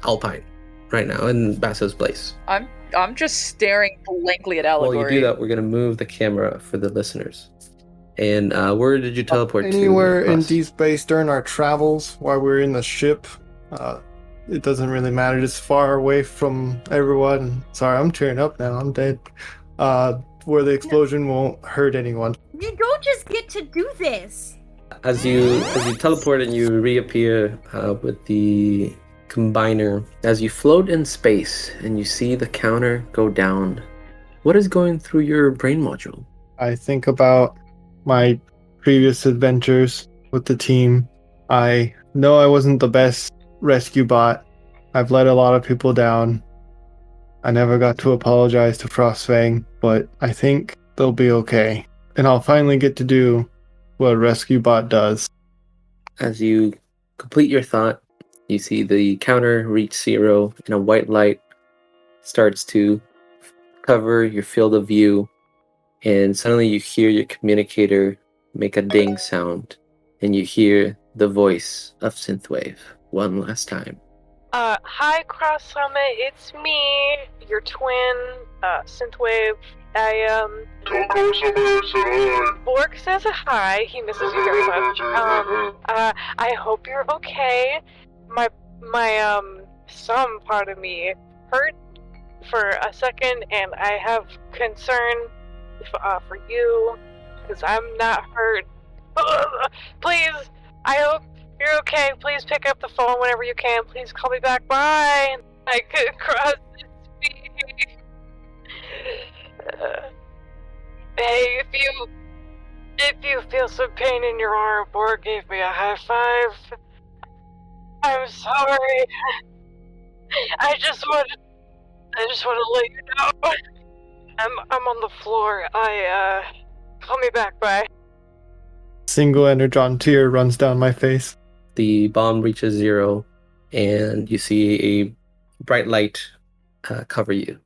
Alpine right now in Basso's place. I'm just staring blankly at While Allegory. you do that, we're gonna move the camera for the listeners. And where did you teleport to? Anywhere in Cross? deep space during our travels while we're in the ship. It doesn't really matter. Just far away from everyone. Sorry, I'm tearing up now. I'm dead. Where the explosion won't hurt anyone. You don't just get to do this! As you teleport and you reappear with the combiner, as you float in space and you see the counter go down, what is going through your brain module? I think about my previous adventures with the team. I know I wasn't the best rescue bot. I've let a lot of people down. I never got to apologize to Frostfang, but I think they'll be okay. And I'll finally get to do what a rescue bot does. As you complete your thought, you see the counter reach 0 and a white light starts to cover your field of view, and suddenly you hear your communicator make a ding sound, and you hear the voice of Synthwave one last time. Hi, Cross Summit. It's me, your twin, Synthwave. Borg says hi. He misses you very much. I hope you're okay. My some part of me hurt for a second, and I have concern for you, because I'm not hurt. Please, I hope You're okay. Please pick up the phone whenever you can. Please call me back. Bye. I could cross the street. Hey, if you feel some pain in your arm, Borg gave me a high five. I'm sorry. I just want to let you know. I'm on the floor. Call me back. Bye. Single energon tear runs down my face. The bomb reaches 0, and you see a bright light cover you.